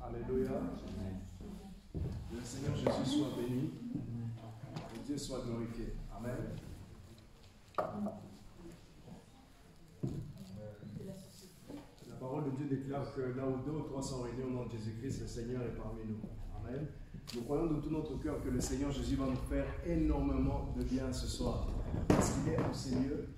Alléluia. Le Seigneur Jésus soit béni. Que Dieu soit glorifié. Amen. La parole de Dieu déclare que là où 2 ou 3 sont réunis au nom de Jésus-Christ, le Seigneur est parmi nous. Amen. Nous croyons de tout notre cœur que le Seigneur Jésus va nous faire énormément de bien ce soir. Parce qu'il est en ces lieux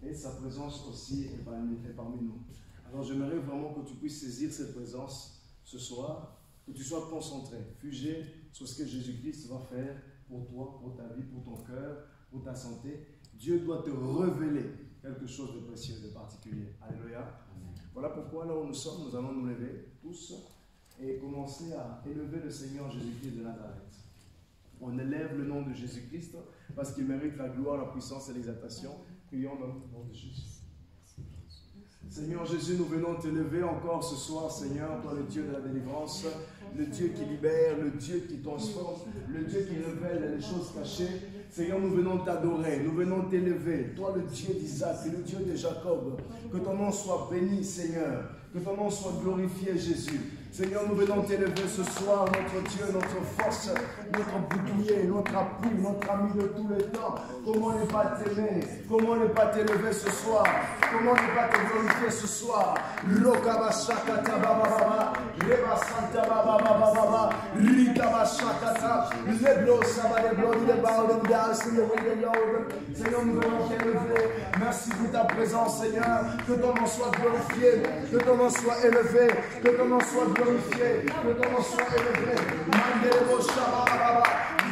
et sa présence aussi est parmi nous. Alors j'aimerais vraiment que tu puisses saisir cette présence ce soir, que tu sois concentré, figé sur ce que Jésus-Christ va faire pour toi, pour ta vie, pour ton cœur, pour ta santé. Dieu doit te révéler quelque chose de précieux, de particulier. Alléluia. Amen. Voilà pourquoi là où nous sommes, nous allons nous lever tous et commencer à élever le Seigneur Jésus-Christ de Nazareth. On élève le nom de Jésus-Christ parce qu'il mérite la gloire, la puissance et l'exaltation. Prions dans le nom de Jésus. Seigneur Jésus, nous venons t'élever encore ce soir, Seigneur, toi le Dieu de la délivrance, le Dieu qui libère, le Dieu qui transforme, le Dieu qui révèle les choses cachées. Seigneur, nous venons t'adorer, nous venons t'élever, toi le Dieu d'Isaac, le Dieu de Jacob. Que ton nom soit béni, Seigneur, que ton nom soit glorifié, Jésus. Seigneur, nous venons t'élever ce soir, notre Dieu, notre force, notre bouclier, notre appui, notre ami de tous les temps. Comment ne pas t'aimer? Comment ne pas t'élever ce soir? Comment ne pas te glorifier ce soir? Rokabashakata baba, Reba Santa baba, Rikabashakata, Leblo Sabade Blood, the Bound and Dance in the Way Lord. Seigneur, nous venons t'élever. Merci pour ta présence, Seigneur. Que ton nom soit glorifié, que ton nom soit élevé, que ton nom soit glorifié. Que ton nom soit élevé. Mandelebo Shababa,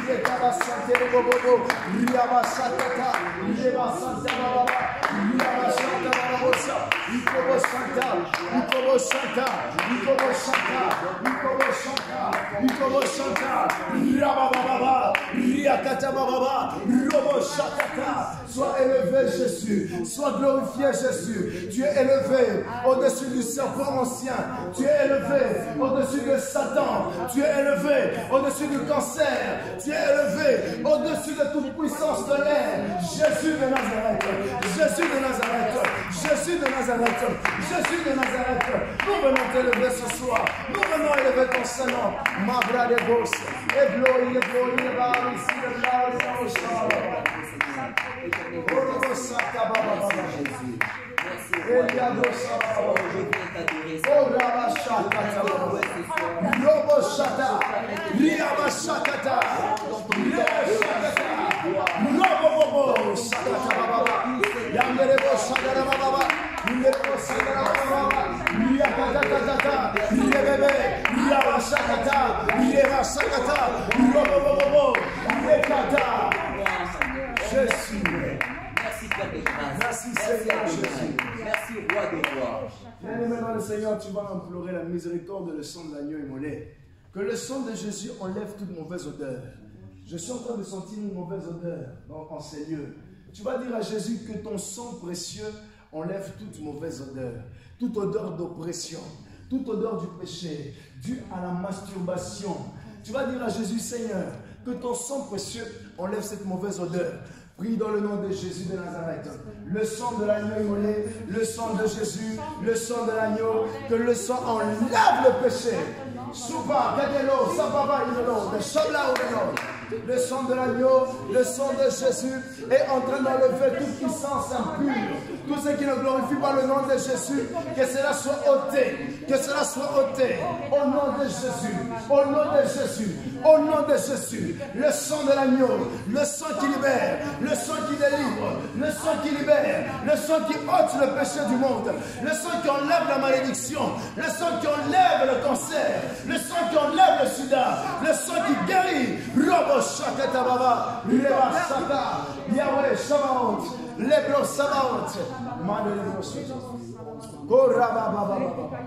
Yekaba Santelebo Bobo, Riaba Sakata, Yeba Santa Baba, Riaba Santa Babosa, Ikobo Santa, Ikobo Santa, Ikobo Santa, Ikobo Santa, Ikobo Santa, Riaba Baba, Riakata Baba, Robo Shakata. Sois élevé, Jésus. Sois glorifié, Jésus. Tu es élevé au-dessus du serpent ancien. Tu es élevé au-dessus de Satan. Tu es élevé au-dessus du cancer. Tu es élevé au-dessus de toute puissance de l'air. Jésus de Nazareth. Jésus de Nazareth. Jésus de Nazareth. Jésus de Nazareth. Nous venons t'élever ce soir. Nous venons élever ton Saint-Nom. Mabra de Gos. Et gloire, gloire, gloire, ici, le Jésus. Merci Seigneur Jésus. Merci roi de roi. Bien-aimé dans le Seigneur, tu vas implorer la miséricorde et le sang de l'agneau immolé. Que le sang de Jésus enlève toute mauvaise odeur. Je suis en train de sentir une mauvaise odeur en ces lieux. Tu vas dire à Jésus que ton sang précieux enlève toute mauvaise odeur, toute odeur d'oppression, toute odeur du péché, due à la masturbation. Tu vas dire à Jésus, Seigneur, que ton sang précieux enlève cette mauvaise odeur. Prie dans le nom de Jésus de Nazareth. Le sang de l'agneau immolé, le sang de Jésus, le sang de l'agneau, que le sang enlève le péché. Souba, Kadelo, Sababa, Inelo, de Shabla, Inelo. Le sang de l'agneau, le sang de Jésus est en train d'enlever toute puissance impure. Tout ce qui ne glorifie pas le nom de Jésus, que cela soit ôté. Que cela soit ôté. Au nom de Jésus. Au nom de Jésus. Au nom de Jésus. Le sang de l'agneau, le sang qui libère, le sang qui délivre, le sang qui libère, le sang qui ôte le péché du monde, le sang qui enlève la malédiction, le sang qui enlève le cancer, le sang qui enlève le sida, le sang qui guérit. Robo Shakata Baba, Leva Shaka, Yahweh Shamaot, Lebro Samaot, Mane Lebro Shamaot. Koraba Baba Baba.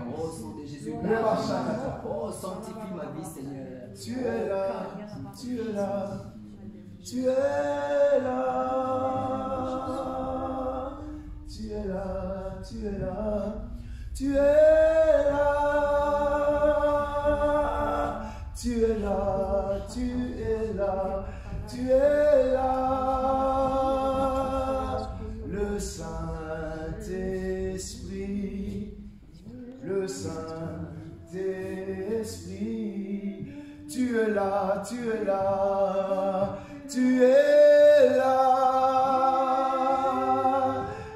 Leva Shakata. Oh, sanctifie ma vie, Seigneur. Tu es là, tu es là, tu es là, tu es là, tu es là, tu es là, tu es là, tu es là, tu es là, le Saint-Esprit, le Saint-Esprit. Tu es là, tu es là, tu es là,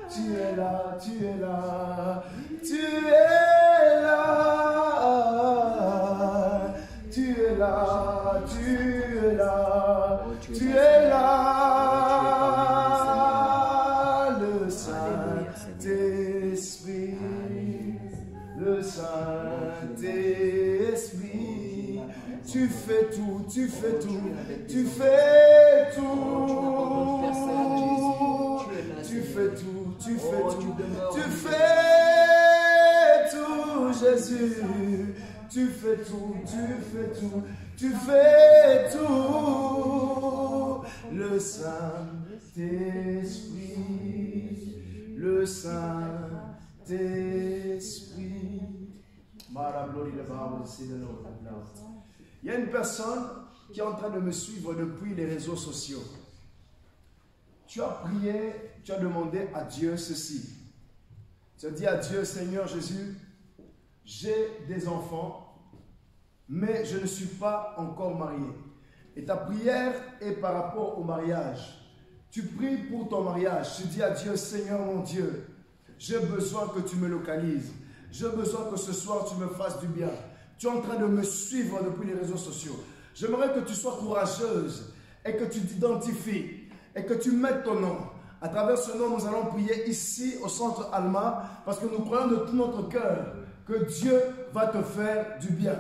tu es là, tu es là, tu es là, tu es là, tu es là, tu es là, le Saint-Esprit, le Saint-Esprit. Tu fais tout, tu fais tout, tu fais tout, tu fais tout, tu fais tout, tu fais tout, Jésus, tu fais tout, tu fais tout, tu fais tout, le Saint-Esprit, le Saint-Esprit. Il y a une personne qui est en train de me suivre depuis les réseaux sociaux. Tu as prié, tu as demandé à Dieu ceci. Tu as dit à Dieu, Seigneur Jésus, j'ai des enfants, mais je ne suis pas encore marié. Et ta prière est par rapport au mariage. Tu pries pour ton mariage. Tu dis à Dieu, Seigneur mon Dieu, j'ai besoin que tu me localises. J'ai besoin que ce soir tu me fasses du bien. Tu es en train de me suivre depuis les réseaux sociaux. J'aimerais que tu sois courageuse et que tu t'identifies et que tu mettes ton nom. À travers ce nom, nous allons prier ici au centre Alma parce que nous croyons de tout notre cœur que Dieu va te faire du bien.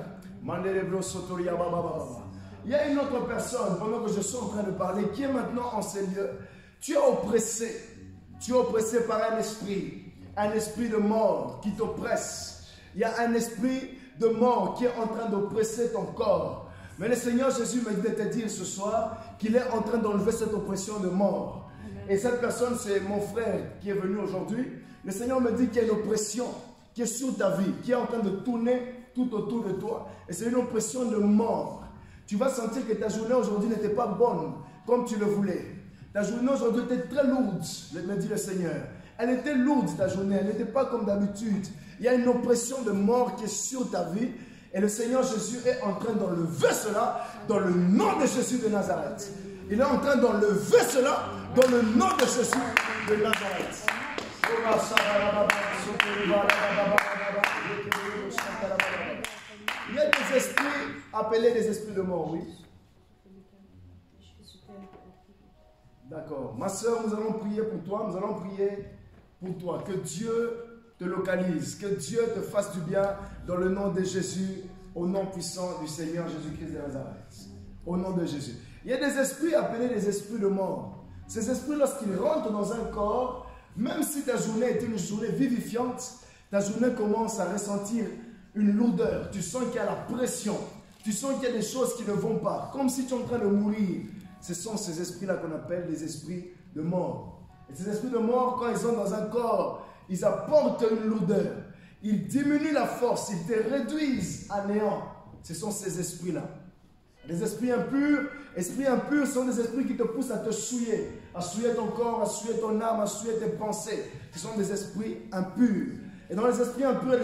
Il y a une autre personne, pendant que je suis en train de parler, qui est maintenant en ces lieux. Tu es oppressé. Tu es oppressé par un esprit de mort qui t'oppresse. Il y a un esprit de mort qui est en train d'oppresser ton corps. Mais le Seigneur Jésus me dit de te dire ce soir qu'il est en train d'enlever cette oppression de mort. Et cette personne, c'est mon frère qui est venu aujourd'hui. Le Seigneur me dit qu'il y a une oppression qui est sur ta vie, qui est en train de tourner tout autour de toi. Et c'est une oppression de mort. Tu vas sentir que ta journée aujourd'hui n'était pas bonne comme tu le voulais. Ta journée aujourd'hui était très lourde, me dit le Seigneur. Elle était lourde ta journée, elle n'était pas comme d'habitude. Il y a une oppression de mort qui est sur ta vie. Et le Seigneur Jésus est en train d'enlever cela dans le nom de Jésus de Nazareth. Il est en train d'enlever cela dans le nom de Jésus de Nazareth. Il y a des esprits appelés des esprits de mort, oui. D'accord. Ma soeur, nous allons prier pour toi. Nous allons prier pour toi. Que Dieu te localise. Que Dieu te fasse du bien dans le nom de Jésus. Au nom puissant du Seigneur Jésus-Christ de Nazareth. Au nom de Jésus. Il y a des esprits appelés des esprits de mort. Ces esprits, lorsqu'ils rentrent dans un corps, même si ta journée est une journée vivifiante, ta journée commence à ressentir une lourdeur. Tu sens qu'il y a la pression. Tu sens qu'il y a des choses qui ne vont pas. Comme si tu es en train de mourir. Ce sont ces esprits-là qu'on appelle les esprits de mort. Et ces esprits de mort, quand ils sont dans un corps, ils apportent une lourdeur. Ils diminuent la force, ils te réduisent à néant. Ce sont ces esprits-là. Les esprits impurs sont des esprits qui te poussent à te souiller ton corps, à souiller ton âme, à souiller tes pensées. Ce sont des esprits impurs. Et dans les esprits impurs et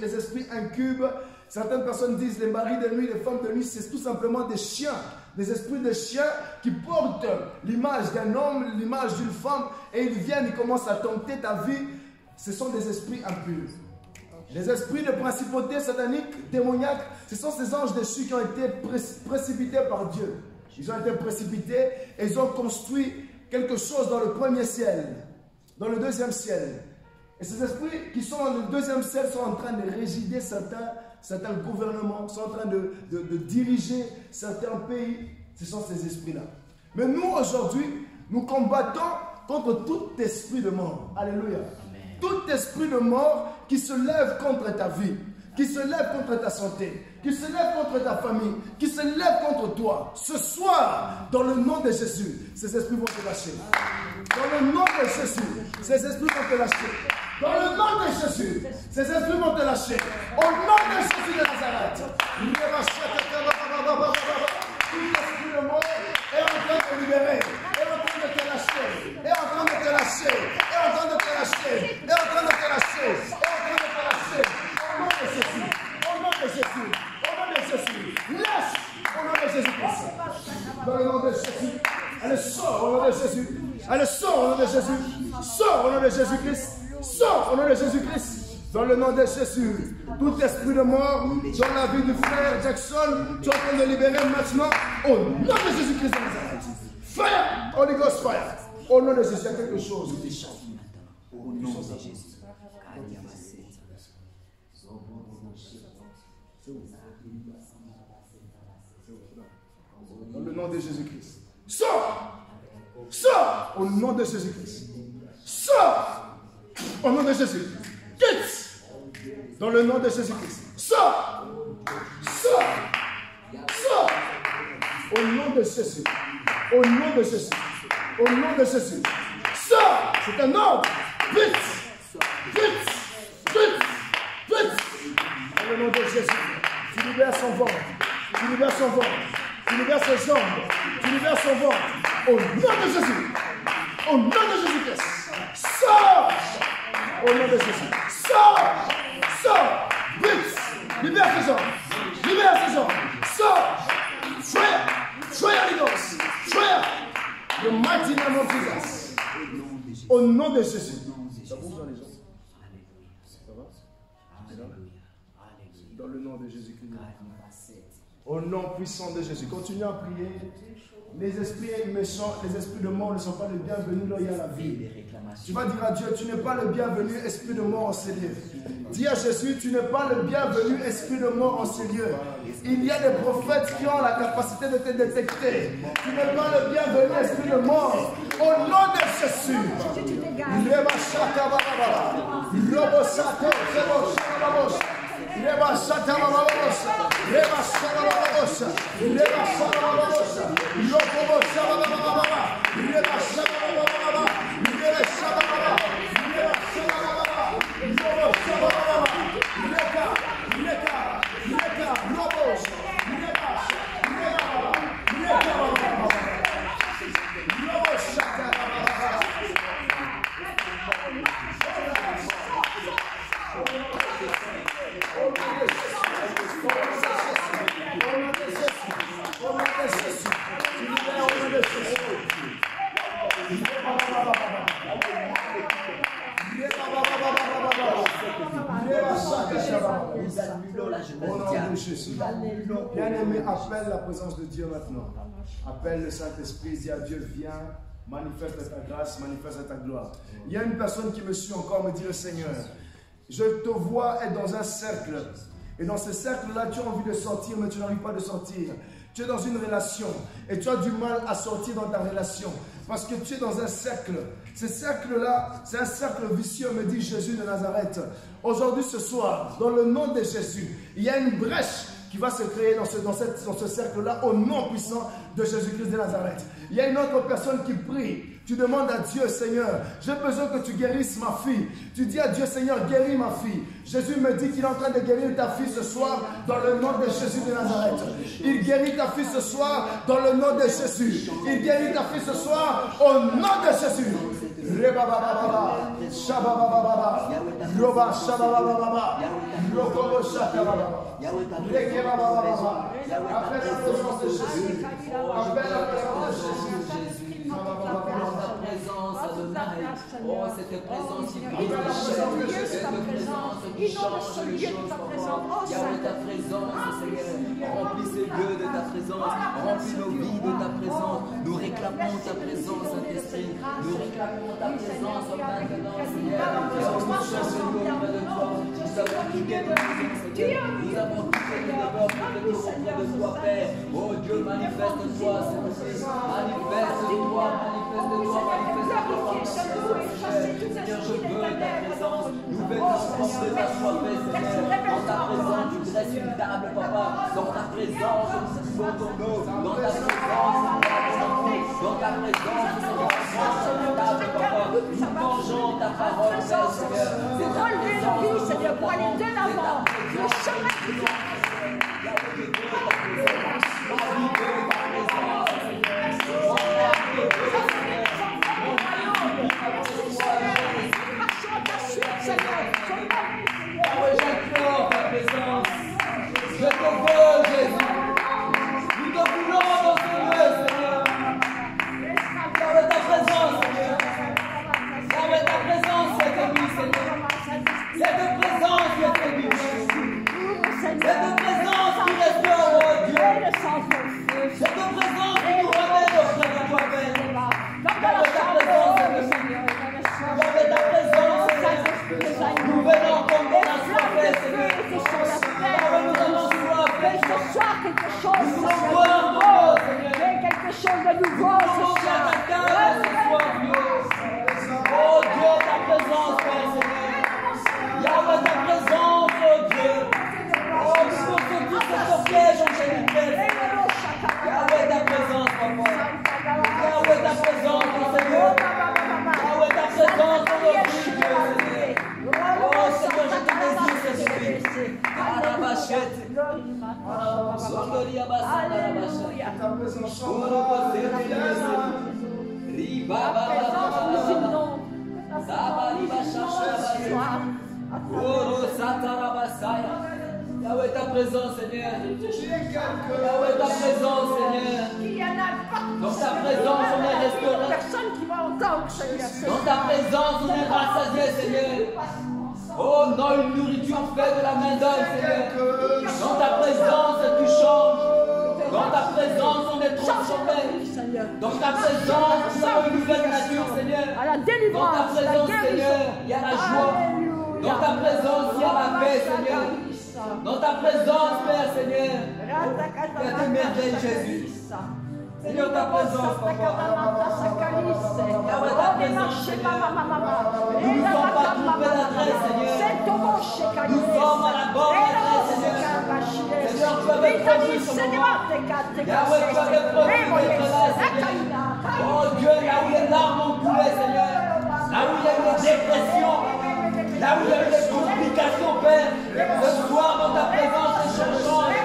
les esprits incubes, Certaines personnes disent les maris de nuit, les femmes de nuit, c'est tout simplement des chiens, des esprits de chiens qui portent l'image d'un homme, l'image d'une femme, et ils viennent, ils commencent à tenter ta vie. Ce sont des esprits impurs. Les esprits de principauté satanique, démoniaque, ce sont ces anges déchus qui ont été précipités par Dieu. Ils ont été précipités et ils ont construit quelque chose dans le premier ciel, dans le deuxième ciel. Et ces esprits qui sont dans le deuxième ciel sont en train de régider certains gouvernements, sont en train de diriger certains pays. Ce sont ces esprits-là. Mais nous, aujourd'hui, nous combattons contre tout esprit de mort. Alléluia. Amen. Tout esprit de mort qui se lève contre ta vie, qui se lève contre ta santé, qui se lève contre ta famille, qui se lève contre toi. Ce soir, dans le nom de Jésus, ces esprits vont te lâcher. Dans le nom de Jésus, ces esprits vont te lâcher. Dans le nom de Jésus, ces esprits vont te lâcher. Au nom de Jésus de Nazareth. Tout esprit de mort est en train de libérer, est en train de te lâcher, est en train de te lâcher, est en train de te lâcher, est en train de te lâcher, est en train de te lâcher. Au nom de Jésus, au nom de Jésus, au nom de Jésus. Lâche au nom de Jésus-Christ. Dans le nom de Jésus. Elle sort au nom de Jésus. Elle sort au nom de Jésus. Sors au nom de Jésus-Christ. Sors au nom de Jésus-Christ. Dans le nom de Jésus. Tout esprit de mort dans la vie du frère Jackson, tu es en train de libérer maintenant au nom de Jésus-Christ de Nazareth. Fire! Holy Ghost fire! Au nom de Jésus, il y a quelque chose qui t'échappe. Au nom de Jésus. Dans le nom de Jésus-Christ. Sors! Sors! Au nom de Jésus-Christ. Sors! Au nom de Jésus. Quitte! Dans le nom de Jésus-Christ. Sors! Sors! Sors! Au nom de Jésus. Au nom de Jésus. Au nom de Jésus. Sors! C'est un ordre. Vite! Vite! Vite! Vite! Dans le nom de Jésus. Tu libères son ventre. Tu libères son ventre. Tu libères ses jambes. Tu libères son ventre. Au nom de Jésus. Au nom de Jésus-Christ. Sors! Au nom de Jésus. Sors! Sors! Vite! Libère ses jambes! Libère ses jambes! Sors! Fire! Fire, Holy Ghost! Fire! The mighty name of Jesus. Au nom de Jésus. Ça bouge dans les jambes. Ça va? Dans le nom de Jésus-Christ. Au nom puissant de Jésus. Continuez à prier. Les esprits méchants, les esprits de mort ne sont pas les bienvenus là où il y a la vie. Tu vas dire à Dieu, tu n'es pas le bienvenu, esprit de mort en ces lieux. Dis à Jésus, tu n'es pas le bienvenu, esprit de mort en ces lieux. Il y a des prophètes qui ont la capacité de te détecter. Tu n'es pas le bienvenu, esprit de mort. Au nom de Jésus. Reba shata bababosha, reba shata bababosha, reba shata bababosha, lokobo shata babababa, reba shata babababa, reba shata babababa, reba shata babababa, lobo shata babababa, reka, reka, reka, lobos, reba, reba, reka babababa, lobo shata babababa. Bien-aimé, appelle la présence de Dieu maintenant. Appelle le Saint-Esprit, dis à Dieu, viens, manifeste ta grâce, manifeste ta gloire. Il y a une personne qui me suit encore, me dit le Seigneur, je te vois être dans un cercle. Et dans ce cercle-là, tu as envie de sortir, mais tu n'arrives pas de sortir. Tu es dans une relation et tu as du mal à sortir dans ta relation parce que tu es dans un cercle. Ce cercle-là, c'est un cercle vicieux, me dit Jésus de Nazareth. Aujourd'hui, ce soir, dans le nom de Jésus, il y a une brèche qui va se créer dans ce cercle-là au nom puissant de Jésus-Christ de Nazareth. Il y a une autre personne qui prie. Tu demandes à Dieu, Seigneur, j'ai besoin que tu guérisses ma fille. Tu dis à Dieu, Seigneur, guéris ma fille. Jésus me dit qu'il est en train de guérir ta fille ce soir dans le nom de Jésus de Nazareth. Il guérit ta fille ce soir dans le nom de Jésus. Il guérit ta fille ce soir au nom de Jésus. Reba Baba, Shaba Baba, Roba Shaba Baba, Rokobo Shaka Baba, Rekeba Baba. Appelle la présence de Jésus. Appelle la présence de Jésus. Ta présence, Adonai. Oh, cette présence qui brille, cette présence qui change les choses, papa. Yahweh, ta présence, Seigneur. Remplis ce lieu de ta présence. Remplis nos vies de ta présence. Nous réclamons ta présence, Saint-Esprit. Nous réclamons ta présence maintenant, Seigneur. Nous cherchons auprès de toi. Nous avons quitté de nous, Seigneur. Nous avons quitté de demeures pour venir auprès de toi, Père. Oh Dieu, manifeste-toi, Seigneur. Manifeste-toi, manifeste-toi, manifeste-toi. Seigneur, je veux ta présence. Nous venons de ta soifée, Seigneur. Dans ta présence, tu dresses une table, Papa. Dans ta présence, nous buvons ton eau. Dans ta présence, nous dans ta présence, nous table, Papa. Nous mangeons ta parole, Seigneur. C'est ta présence, Seigneur, pour aller de l'avant. Le chemin qui doit. J'adore ta présence. Je te veux, Jésus. Nous te voulons dans ce lieu, Seigneur. Yahweh, ta présence, Seigneur. Yahweh, ta présence, cette nuit, Seigneur. Cette présence qui est bénie. Cette présence qui restaure, oh Dieu. Cette présence qui nous ramène auprès de toi, Père. Yahweh, ta présence, Seigneur. Yahweh, ta présence, Seigneur. Nous venons comme dans la soirée, Seigneur. Yahweh, nous avons soif, Seigneur. Quelque chose, Nous voulons voir ton mot, Seigneur. quelque chose de nouveau Nous voulons ce voir soir. ta carte ce soir, Dieu. Oh Dieu, ta présence, Père, Seigneur. Yahweh, ta présence, oh Dieu. Oh, nous sortons tous de ce piège angélique. Yahweh, ta présence, Papa. Yahweh, ta présence, Seigneur. Yahweh, ta présence, oh Dieu, Seigneur. Oh Seigneur, je te désire cette nuit. Arabachette. Sondoria basanda rabachette. Ta présence, Yahweh, ta présence, Seigneur. Yahweh, ta présence, Seigneur. Dans ta présence, on est restauré. Personne qui va entendre, Seigneur. Dans ta présence, on est rassasié, Seigneur. Oh non, une nourriture faite de la main d'homme, Seigneur. Dans ta présence, tu changes. Dans ta présence, on est transformé. Dans ta présence, nous avons une nouvelle nature, Seigneur. À la Dans ta délivrance, la présence, guérison. Seigneur, il y a la joie. Dans ta présence, il y a la paix, Seigneur. Dans ta présence, Père, Seigneur. Il y a des merveilles, Jésus. Seigneur, ta présence, Papa. Yahweh, ta présence, Seigneur. Nous ne sommes pas trompés d'adresse, Seigneur. Nous sommes à la bonne adresse, Seigneur. Seigneur, tu avais promis ce moment. Yahweh, tu avais promis d'être là, Seigneur. Oh Dieu, là où les larmes ont coulé, Seigneur. Là où il y a eu les dépressions. Là où il y a eu les complications, Père. Ce soir, dans ta présence, les choses changent.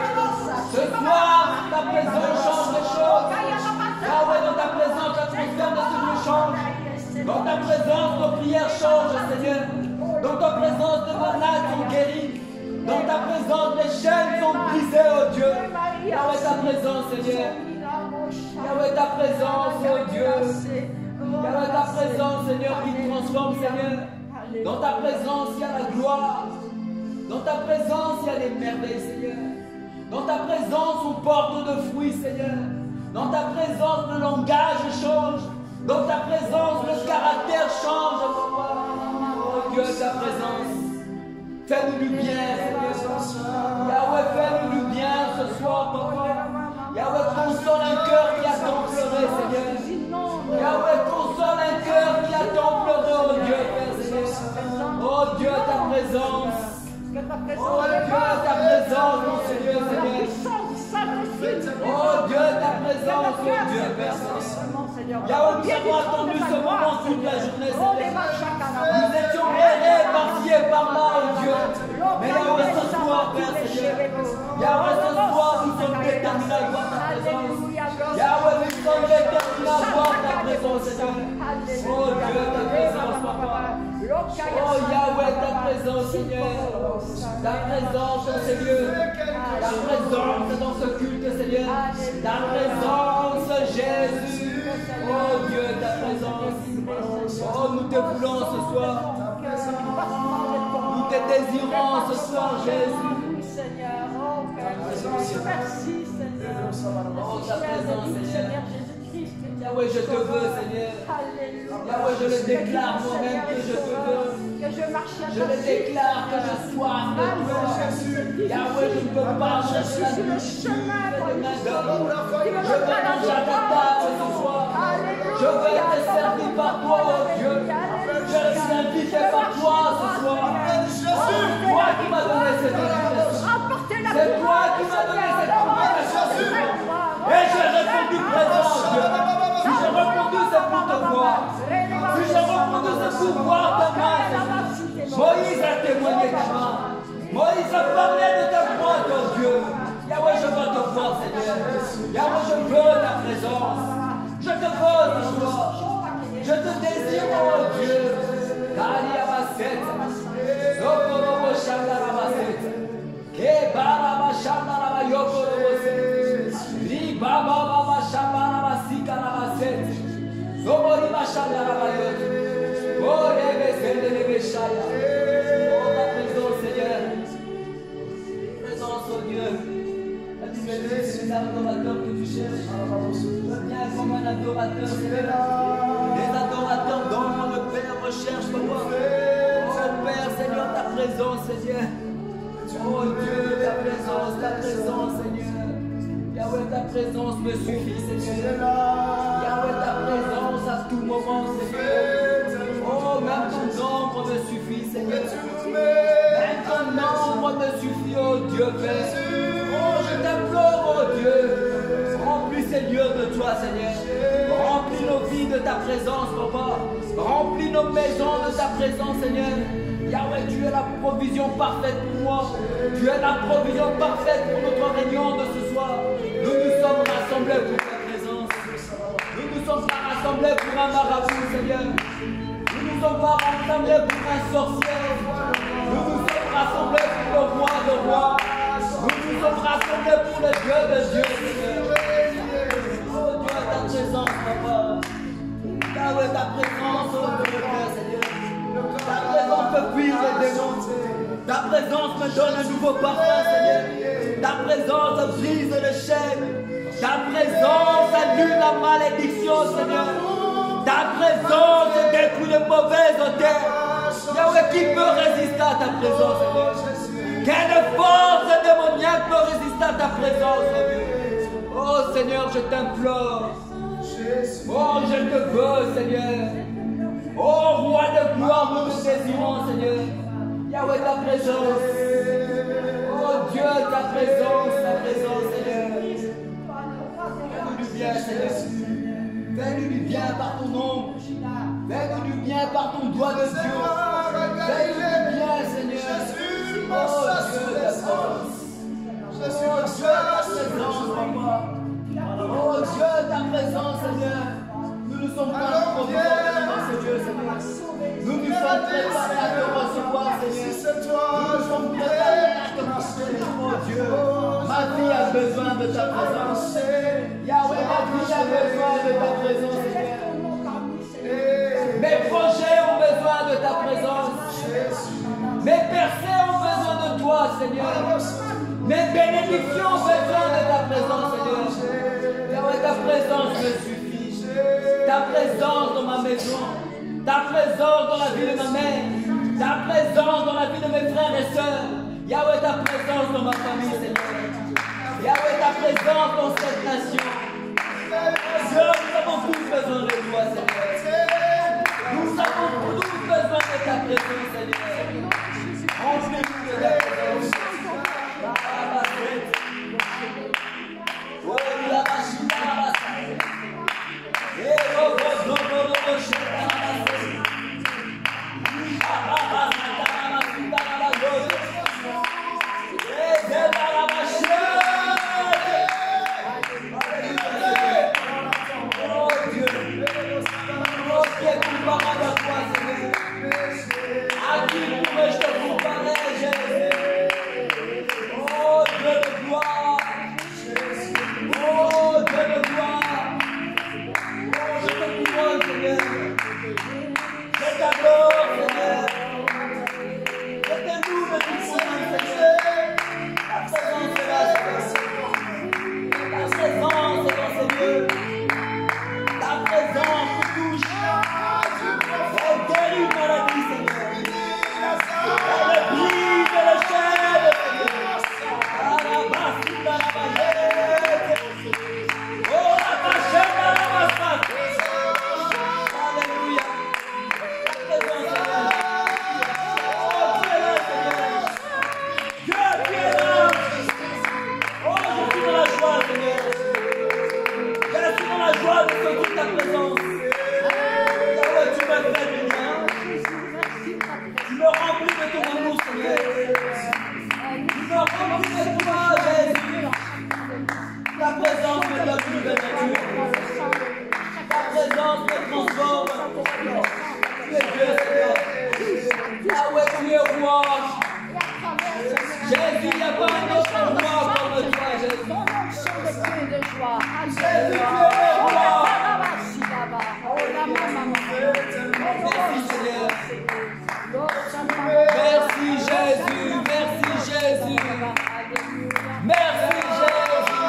Ce soir, ta présence change les choses. Yahweh, dans ta présence, l'atmosphère de ce lieu change. Dans ta présence, nos prières changent, Seigneur. Dans ta présence, les malades sont guéris. Dans ta présence, les chaînes sont brisées, oh Dieu. Yahweh, ta présence, Seigneur. Yahweh, ta présence, oh Dieu. Yahweh, ta présence, Seigneur, qui transforme, Seigneur. Dans ta présence, il y a la gloire. Dans ta présence, il y a les merveilles, Seigneur. Dans ta présence, on porte de fruits, Seigneur. Dans ta présence, le langage change. Dans ta présence, le caractère change, Papa. Oh Dieu, ta présence. Fais-nous du bien, Seigneur. Yahweh, fais-nous du bien ce soir, Papa. Yahweh, console un cœur qui a tant pleuré, Seigneur. Yahweh, console un cœur qui a tant pleuré, oh Dieu, Père, Seigneur. Oh Dieu, ta présence. Oh Dieu, ta présence, mon Seigneur, Seigneur. Oh Dieu, ta présence, oh Dieu, Père, Seigneur. Yahweh, nous avons attendu ce moment toute la journée, Seigneur. Nous étions errés par-ci et par-là, oh Dieu. Mais Yahweh, ce soir, Père, Seigneur. Yahweh, ce soir, nous sommes déterminés à voir ta présence. Yahweh, nous sommes déterminés à voir ta présence. présence, Seigneur. Oh Dieu, ta présence, papa. Oh Yahweh, ta présence, Seigneur. Ta présence dans ce lieu. Ta présence dans ce culte, Seigneur. Ta présence, Jésus. Oh Dieu, ta présence. Oh, nous te voulons ce soir. Nous te désirons ce soir, Jésus. Seigneur, oh Père, merci Seigneur. Oh, ta présence, Seigneur. Jésus-Christ. Yahweh, je te veux, Seigneur. Yahweh, je le déclare moi-même que je te veux. Je le déclare que je sois de toi. Yahweh, je ne peux pas chercher la nourriture de ma donne. Je veux manger à ta table ce soir. Je veux être servi par toi, oh Dieu. Je suis invité par toi ce soir. C'est toi qui m'as donné cette invitation. C'est toi qui m'as donné cette invitation. Et j'ai répondu présent, Dieu. Si j'ai répondu, c'est pour te voir. Si j'ai répondu, c'est pour voir ta main. Moïse a témoigné ta main. Moïse a parlé de ta droite, oh Dieu. Yahweh, je veux te voir, Seigneur. Yahweh, je veux ta présence. Je te veux ce soir. Je te désire, oh Dieu. Présence, oh Dieu. C'est les adorateurs que tu cherches. Viens comme un adorateur, Seigneur. Les adorateurs dans le Père recherchent toi. Oh Père, Seigneur, ta présence, Seigneur. Oh Dieu, ta présence, Seigneur. Yahweh, ta présence me suffit, Seigneur. Yahweh, ta présence à tout moment, Seigneur. Oh, même ton ombre me suffit, Seigneur. Même ton ombre me suffit, oh Dieu, Père. Oh, je t'implore, oh Dieu. Remplis ces lieux de toi, Seigneur. Remplis nos vies de ta présence, Papa. Remplis nos maisons de ta présence, Seigneur. Yahweh, tu es la provision parfaite pour moi. Tu es la provision parfaite pour notre réunion de ce soir. Nous nous sommes rassemblés pour ta présence. Nous nous sommes pas rassemblés pour un marabout, Seigneur. Nous ne sommes pas rassemblés pour un sorcier. Nous nous sommes rassemblés pour le roi de rois. Nous nous sommes rassemblés pour le Dieu de Dieu, Seigneur. Oh Dieu, ta présence, Papa. Yahweh, ta présence, oh Dieu, Seigneur. Ta présence me fuit les démons. Ta présence me donne un nouveau parfum, Seigneur. Ta présence brise les chaînes. Ta présence annule la malédiction, Seigneur. Ta présence détruit les mauvaises odeurs. Yahweh, qui peut résister à ta présence, Seigneur? Quelle force démoniaque peut résister à ta présence, Seigneur? Oh Seigneur, je t'implore. Oh, je te veux, Seigneur. Oh, roi de gloire, nous te désirons, Seigneur. Yahweh, ta présence. Oh Dieu, ta présence, Seigneur. Fais-nous du bien, Seigneur. Fais-nous du bien par ton nom. Fais-nous du bien par ton doigt de Dieu. Fais-nous du bien, Seigneur. Oh Dieu, ta présence. Oh Dieu, ta présence, Papa. Oh Dieu, ta présence, Seigneur. Nous nous sommes pas provisoires dans ce lieu, Seigneur. Nous nous sommes préparés à te recevoir, Seigneur. Nous nous sommes préparés à te porter, oh Dieu. Ma vie a besoin de ta présence. Yahweh, ma vie a besoin de ta présence, Seigneur. Mes projets ont besoin de ta présence. Mes percées ont besoin de toi, Seigneur. Mes bénédictions ont besoin de ta présence, Seigneur. Yahweh, ta présence me suffit. Ta présence dans ma maison. Ta présence dans la vie de ma mère. Ta présence dans la vie de mes frères et sœurs. Yahweh, ta présence dans ma famille, Seigneur. Yahweh, ta présence dans cette nation. Dieu, nous avons tous besoin de toi, Seigneur. Nous avons tous besoin de ta présence, Seigneur. Remplis-nous de ta présence. Oh, la machine à la basse. Et oh, oh, oh, oh, oh, oh, Merci Jésus, merci Jésus. Merci Jésus,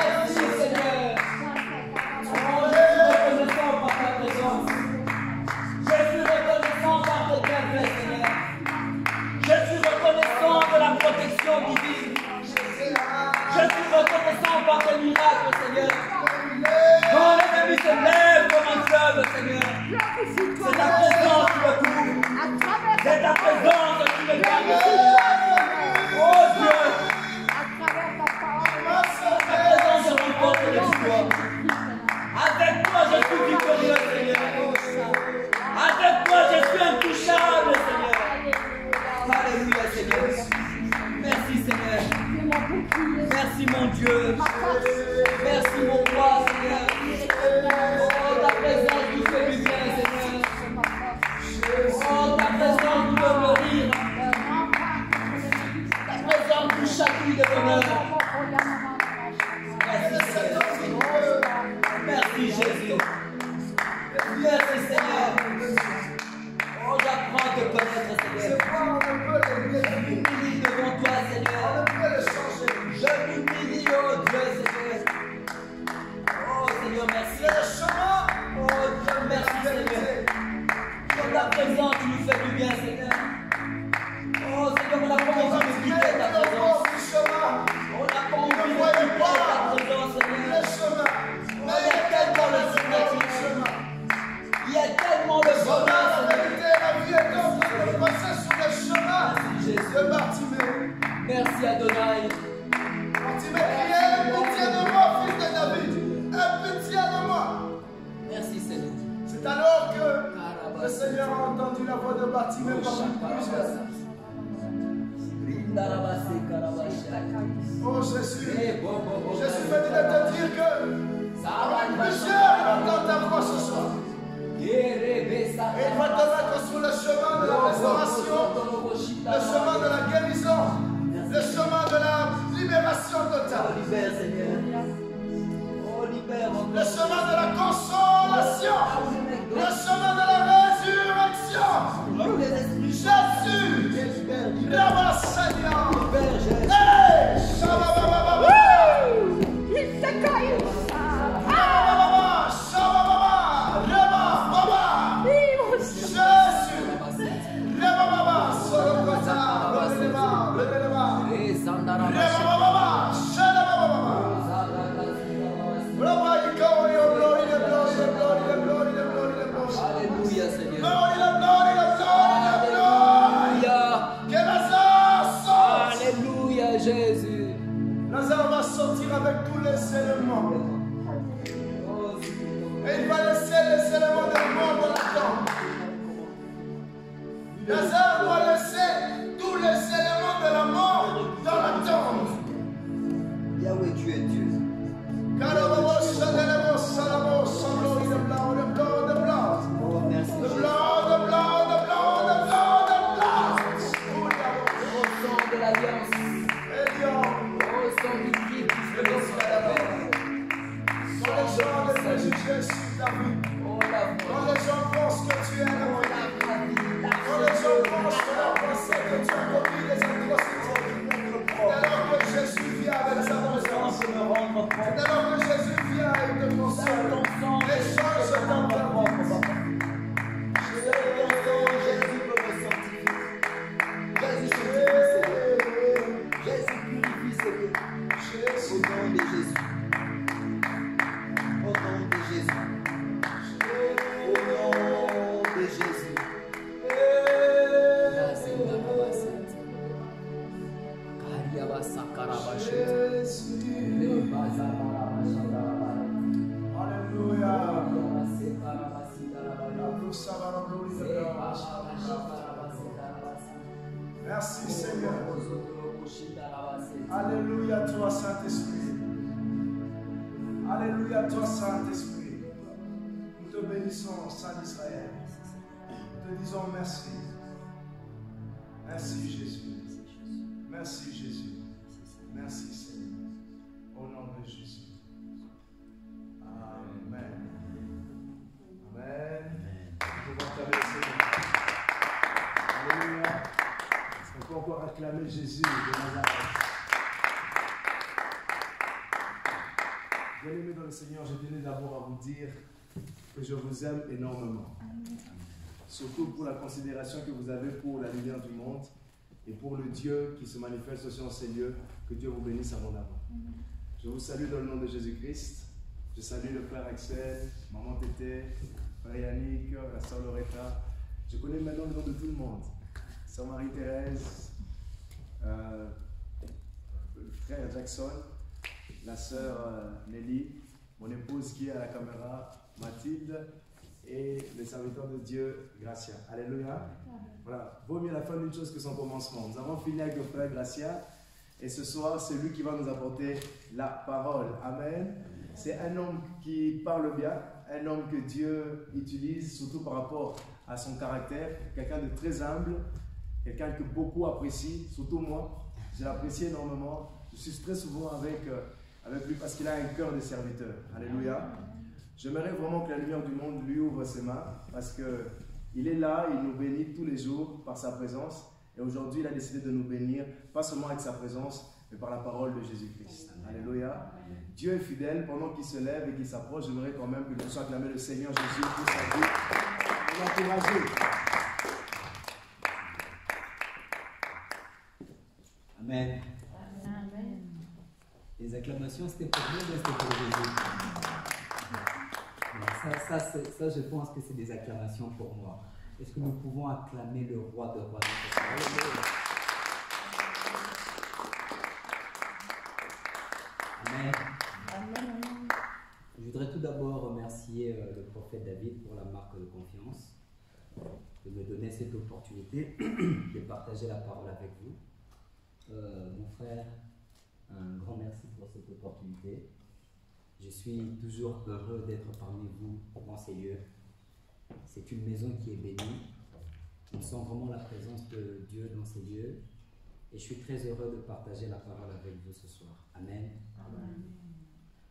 merci Seigneur. Oh, je suis reconnaissant par ta présence. Je suis reconnaissant par tes bienfaits, Seigneur. Je suis reconnaissant de la protection divine. Je suis reconnaissant par tes miracles, Seigneur. Quand l'ennemi se lève comme un fleuve, Seigneur, c'est ta présence qui le couvre. C'est ta présence qui le garde. Oh Dieu, ta présence je remporte les victoires. Avec toi je suis victorieux, Seigneur. Avec toi je suis intouchable, Seigneur. Alléluia, Seigneur. Merci, Seigneur. Merci, mon Dieu. Merci, mon roi, Seigneur. Oh, ta présence nous fait du bien, Seigneur. Oh, ta présence nous donne le rire. Ta présence nous chatouille de bonheur. Merci, Seigneur. Merci, Jésus. Merci, Seigneur. Oh, j'apprends à te connaître, Seigneur. Je m'humilie devant toi, Seigneur. Je m'humilie, oh Dieu, Seigneur. Oh Seigneur, merci. Oh Dieu, merci, Seigneur. Dans ta présence, tu nous fais du bien, Seigneur. Oh Seigneur, on n'a pas envie de quitter ta présence. On n'a pas envie de quitter ta présence, Seigneur. Oh, il y a tellement de signification. Il y a tellement de bonheur, Seigneur. Merci Adonai. Pitié de moi, fils de David. Aie pitié de moi. Merci Seigneur. C'est alors que le Seigneur a entendu la voix de Bartimée parmi plusieurs. Oh Jésus, Jésus m'a dit de te dire que plusieurs entendent ta voix ce soir. Et il va te mettre sur le chemin de la restauration, le chemin de la guérison, le chemin de la libération totale. Libère, Seigneur. Oh, libère, le chemin de la consolation, le chemin de la résurrection. Jésus, là-bas, Seigneur. Hey, Shabba-ba-ba-ba-ba. Il te caille. Shabba-ba-ba-ba, Shabba-ba-ba, Reba-ba-ba. Jésus, Reba-ba-ba, Sorokota, Reba-ba-ba, Reba-ba-ba. Reba-ba-ba-ba, Shabba-ba-ba-ba. Alléluia, Seigneur. Que Lazare sorte. Alléluia, Jésus. Lazare va sortir avec tous les éléments. Et il va laisser les éléments de la mort dans la tombe. Lazare doit laisser tous les éléments de la mort dans la tombe. Yahweh, tu es Dieu. Oh, merci. The blood, the blood, the blood, the blood, the blood. Au sang de l'alliance. Au sang du Christ qui se lève sur la terre. Quand les gens de Jésus David, Oh, la quand les gens pensent que tu es la vie, quand les gens pensent que la pensée que tu as commis les atrocités, c'est alors que Jésus vient avec sa présence. me rendre propre. C'est alors que Jésus vient et te console. Les choses sont dans ta vie. Jésus peut me sanctifier. Jésus sanctifie, Seigneur. Jésus purifie, Seigneur. Au nom de Jésus. Au nom de Jésus. Au nom de Jésus. Merci Seigneur. Alléluia toi Saint-Esprit. Alléluia toi Saint-Esprit. Nous te bénissons Saint d'Israël. Nous te disons merci. Merci Jésus. Merci Jésus. Merci Seigneur. acclamer Jésus de Nazareth. Bien-aimés dans le Seigneur, je tenais d'abord à vous dire que je vous aime énormément. Surtout pour la considération que vous avez pour la lumière du monde et pour le Dieu qui se manifeste aussi en ces lieux. Que Dieu vous bénisse abondamment. Je vous salue dans le nom de Jésus-Christ. Je salue le frère Axel, maman Tété, frère Yannick, la sœur Loretta. Je connais maintenant le nom de tout le monde. Sœur Marie-Thérèse, le frère Jackson, la sœur Nelly, mon épouse qui est à la caméra, Mathilde, et les serviteurs de Dieu, Gracia. Alléluia. Voilà, vaut mieux la fin d'une chose que son commencement. Nous avons fini avec le frère Gracia, et ce soir, c'est lui qui va nous apporter la parole. Amen. C'est un homme qui parle bien, un homme que Dieu utilise, surtout par rapport à son caractère, quelqu'un de très humble, quelqu'un que beaucoup apprécient, surtout moi. Je l'apprécie énormément. Je suis très souvent avec lui parce qu'il a un cœur de serviteur. Alléluia. J'aimerais vraiment que la lumière du monde lui ouvre ses mains parce qu'il est là, il nous bénit tous les jours par sa présence. Et aujourd'hui, il a décidé de nous bénir, pas seulement avec sa présence, mais par la parole de Jésus-Christ. Alléluia. Dieu est fidèle. Pendant qu'il se lève et qu'il s'approche, j'aimerais quand même que nous puissions acclamer le Seigneur Jésus pour sa vie. Et l'encourager. Amen. Amen. Les acclamations, c'était pour Dieu, c'était pour Jésus. Ça, je pense que c'est des acclamations pour moi. Est-ce que nous pouvons acclamer le roi de rois? Amen. Amen. Je voudrais tout d'abord remercier le prophète David pour la marque de confiance, de me donner cette opportunité de partager la parole avec vous. Mon frère, un grand merci pour cette opportunité. Je suis toujours heureux d'être parmi vous dans ces lieux. C'est une maison qui est bénie. On sent vraiment la présence de Dieu dans ces lieux. Et je suis très heureux de partager la parole avec vous ce soir. Amen. Amen.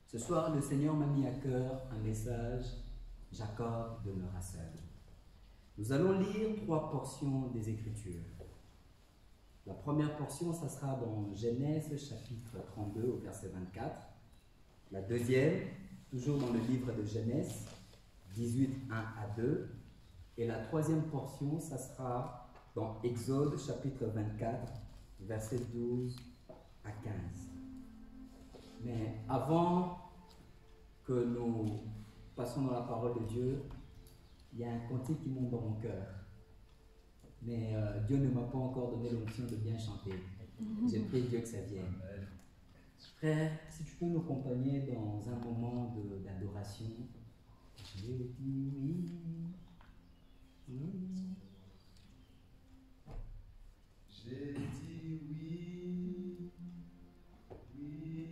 Ce soir, le Seigneur m'a mis à cœur un message. Jacob demeura seul. Nous allons lire 3 portions des Écritures. La première portion, ça sera dans Genèse chapitre 32 au verset 24. La deuxième, toujours dans le livre de Genèse, 18, 1 à 2. Et la troisième portion, ça sera dans Exode chapitre 24, verset 12 à 15. Mais avant que nous passions dans la parole de Dieu, il y a un cantique qui monte dans mon cœur. Mais Dieu ne m'a pas encore donné l'onction de bien chanter. J'ai prié Dieu que ça vienne. Frère, si tu peux m'accompagner dans un moment d'adoration. Je dis oui, oui. J'ai dit oui, oui.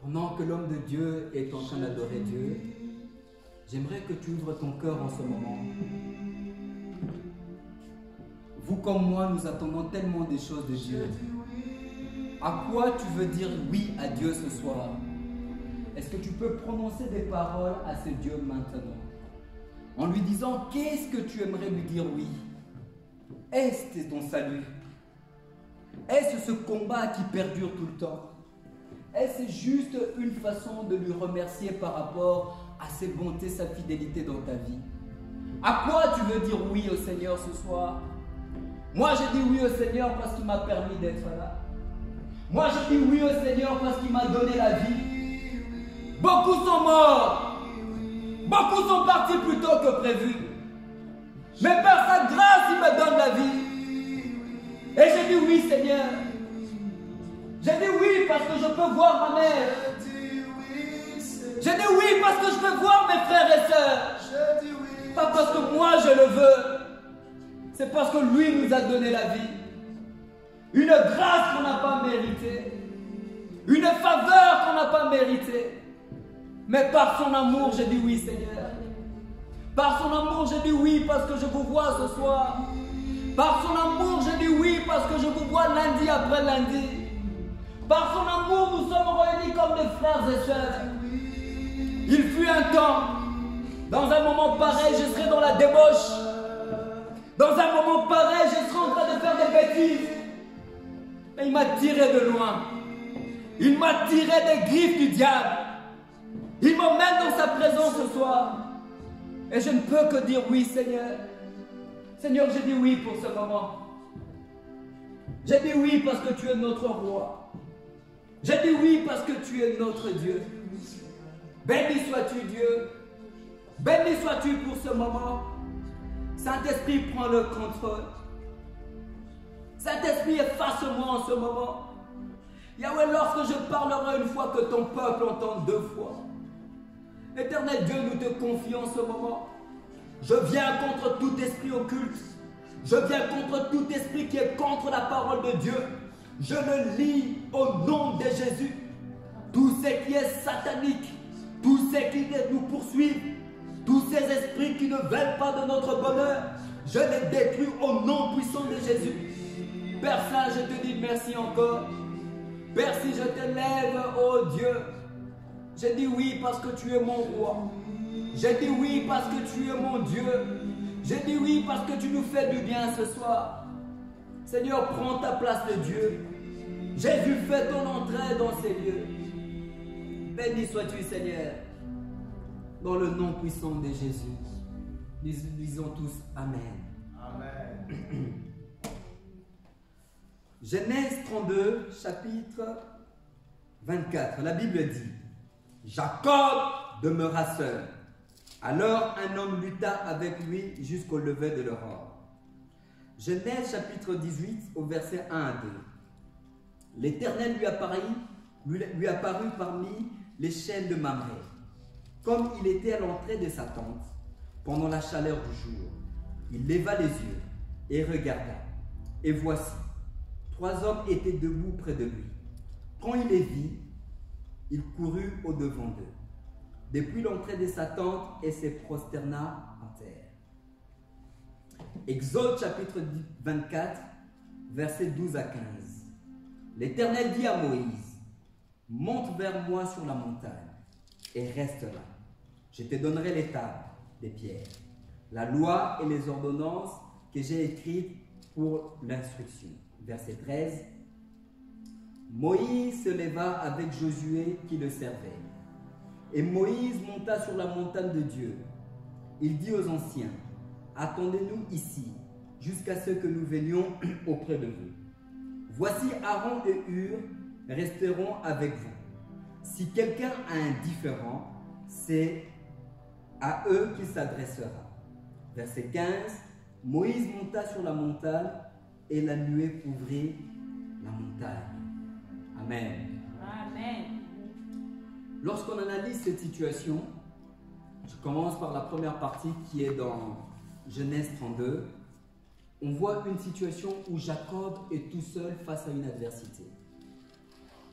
Pendant que l'homme de Dieu est en train d'adorer Dieu, j'aimerais que tu ouvres ton cœur en ce moment. Vous comme moi, nous attendons tellement des choses de Dieu. À quoi tu veux dire oui à Dieu ce soir? Est-ce que tu peux prononcer des paroles à ce Dieu maintenant? En lui disant, qu'est-ce que tu aimerais lui dire oui? Est-ce ton salut? Est-ce ce combat qui perdure tout le temps? Est-ce juste une façon de lui remercier par rapport à ses bontés, sa fidélité dans ta vie? À quoi tu veux dire oui au Seigneur ce soir? Moi, j'ai dit oui au Seigneur parce qu'il m'a permis d'être là. Moi, j'ai dit oui au Seigneur parce qu'il m'a donné la vie. Beaucoup sont morts. Beaucoup sont partis plus tôt que prévu. Mais par sa grâce, il me donne la vie. Et j'ai dit oui, Seigneur. J'ai dit oui parce que je peux voir ma mère. J'ai dit oui parce que je peux voir mes frères et sœurs. Pas parce que moi je le veux. C'est parce que lui nous a donné la vie. Une grâce qu'on n'a pas méritée. Une faveur qu'on n'a pas méritée. Mais par son amour, j'ai dit oui, Seigneur. Par son amour, j'ai dit oui parce que je vous vois ce soir. Par son amour, j'ai dit oui parce que je vous vois lundi après lundi. Par son amour, nous sommes réunis comme des frères et sœurs. Il fut un temps, dans un moment pareil, je serais dans la débauche. Dans un moment pareil, je serais en train de faire des bêtises. Mais il m'a tiré de loin. Il m'a tiré des griffes du diable. Il m'emmène dans sa présence ce soir. Et je ne peux que dire oui, Seigneur. Seigneur, j'ai dit oui pour ce moment. J'ai dit oui parce que tu es notre roi. J'ai dit oui parce que tu es notre Dieu. Béni sois-tu, Dieu. Béni sois-tu pour ce moment. Saint-Esprit, prends le contrôle. Saint-Esprit, efface-moi en ce moment. Yahweh, lorsque je parlerai une fois, que ton peuple entende deux fois. Éternel Dieu, nous te confions en ce moment. Je viens contre tout esprit occulte. Je viens contre tout esprit qui est contre la parole de Dieu. Je le lis au nom de Jésus. Tout ce qui est satanique, tout ce qui nous poursuit, tous ces esprits qui ne veulent pas de notre bonheur, je les détruis au nom puissant de Jésus. Père Saint, je te dis merci encore. Père, si je t'élève, oh Dieu, j'ai dit oui parce que tu es mon roi. J'ai dit oui parce que tu es mon Dieu. J'ai dit oui parce que tu nous fais du bien ce soir. Seigneur, prends ta place de Dieu. Jésus, fais ton entrée dans ces lieux. Béni sois-tu, Seigneur. Dans le nom puissant de Jésus. Nous disons tous Amen. Amen. Genèse 32, chapitre 24. La Bible dit: Jacob demeura seul. Alors un homme lutta avec lui jusqu'au lever de l'aurore. Genèse chapitre 18 au verset 1 à 2. L'Éternel lui apparut parmi les chênes de Mamré, comme il était à l'entrée de sa tente, pendant la chaleur du jour. Il leva les yeux et regarda. Et voici, 3 hommes étaient debout près de lui. Quand il les vit, il courut au-devant d'eux, depuis l'entrée de sa tente, et se prosterna en terre. Exode chapitre 24, versets 12 à 15. L'Éternel dit à Moïse: Monte vers moi sur la montagne et reste là. Je te donnerai les tables, des pierres, la loi et les ordonnances que j'ai écrites pour l'instruction. Verset 13. Moïse se leva avec Josué qui le servait. Et Moïse monta sur la montagne de Dieu. Il dit aux anciens: Attendez-nous ici, jusqu'à ce que nous venions auprès de vous. Voici Aaron et Hur resteront avec vous. Si quelqu'un a un différend, c'est à eux qu'il s'adressera. Verset 15. Moïse monta sur la montagne et la nuée couvrit la montagne. Amen. Amen. Lorsqu'on analyse cette situation, je commence par la première partie qui est dans Genèse 32. On voit une situation où Jacob est tout seul face à une adversité.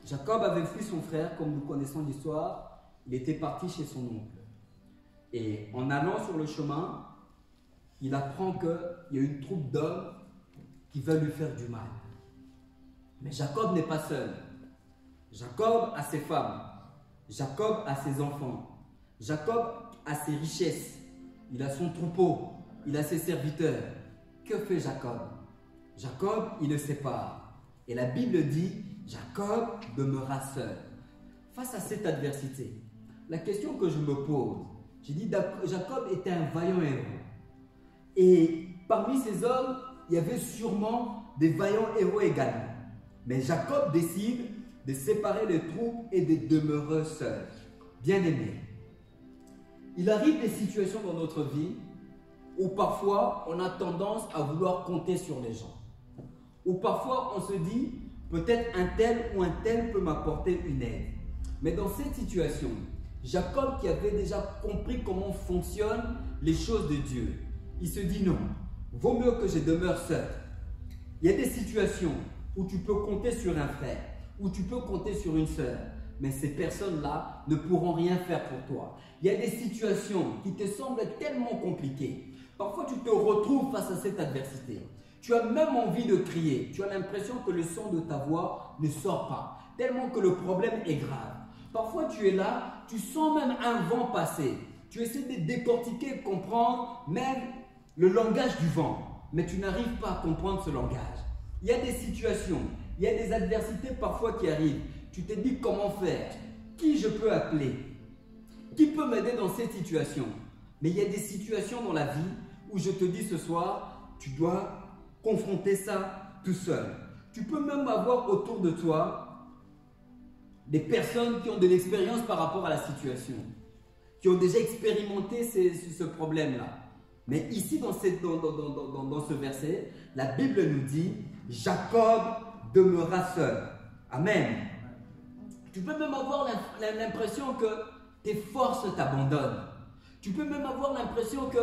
Jacob avait fui son frère, comme nous connaissons l'histoire. Il était parti chez son oncle. Et en allant sur le chemin, il apprend qu'il y a une troupe d'hommes qui veulent lui faire du mal. Mais Jacob n'est pas seul. Jacob a ses femmes. Jacob a ses enfants. Jacob a ses richesses. Il a son troupeau. Il a ses serviteurs. Que fait Jacob? Jacob, il le sépare. Et la Bible dit: Jacob demeura seul. Face à cette adversité, la question que je me pose, j'ai dit Jacob était un vaillant héros. Et parmi ces hommes, il y avait sûrement des vaillants héros également. Mais Jacob décide de séparer les troupes et de demeurer seul. Bien-aimé, il arrive des situations dans notre vie où parfois on a tendance à vouloir compter sur les gens. Ou parfois on se dit, peut-être un tel ou un tel peut m'apporter une aide. Mais dans cette situation, Jacob, qui avait déjà compris comment fonctionnent les choses de Dieu, il se dit non, vaut mieux que je demeure seul. Il y a des situations où tu peux compter sur un frère, où tu peux compter sur une sœur, mais ces personnes-là ne pourront rien faire pour toi. Il y a des situations qui te semblent tellement compliquées. Parfois, tu te retrouves face à cette adversité. Tu as même envie de crier. Tu as l'impression que le son de ta voix ne sort pas, tellement que le problème est grave. Parfois, tu es là, tu sens même un vent passer. Tu essaies de décortiquer, comprendre même le langage du vent. mais tu n'arrives pas à comprendre ce langage. Il y a des situations, il y a des adversités parfois qui arrivent. Tu te dis comment faire, qui je peux appeler, qui peut m'aider dans cette situation. Mais il y a des situations dans la vie où je te dis ce soir, tu dois confronter ça tout seul. Tu peux même avoir autour de toi des personnes qui ont de l'expérience par rapport à la situation, qui ont déjà expérimenté ce problème-là. Mais ici, dans ce verset, la Bible nous dit « Jacob demeura seul ». Amen. Tu peux même avoir l'impression que tes forces t'abandonnent. Tu peux même avoir l'impression que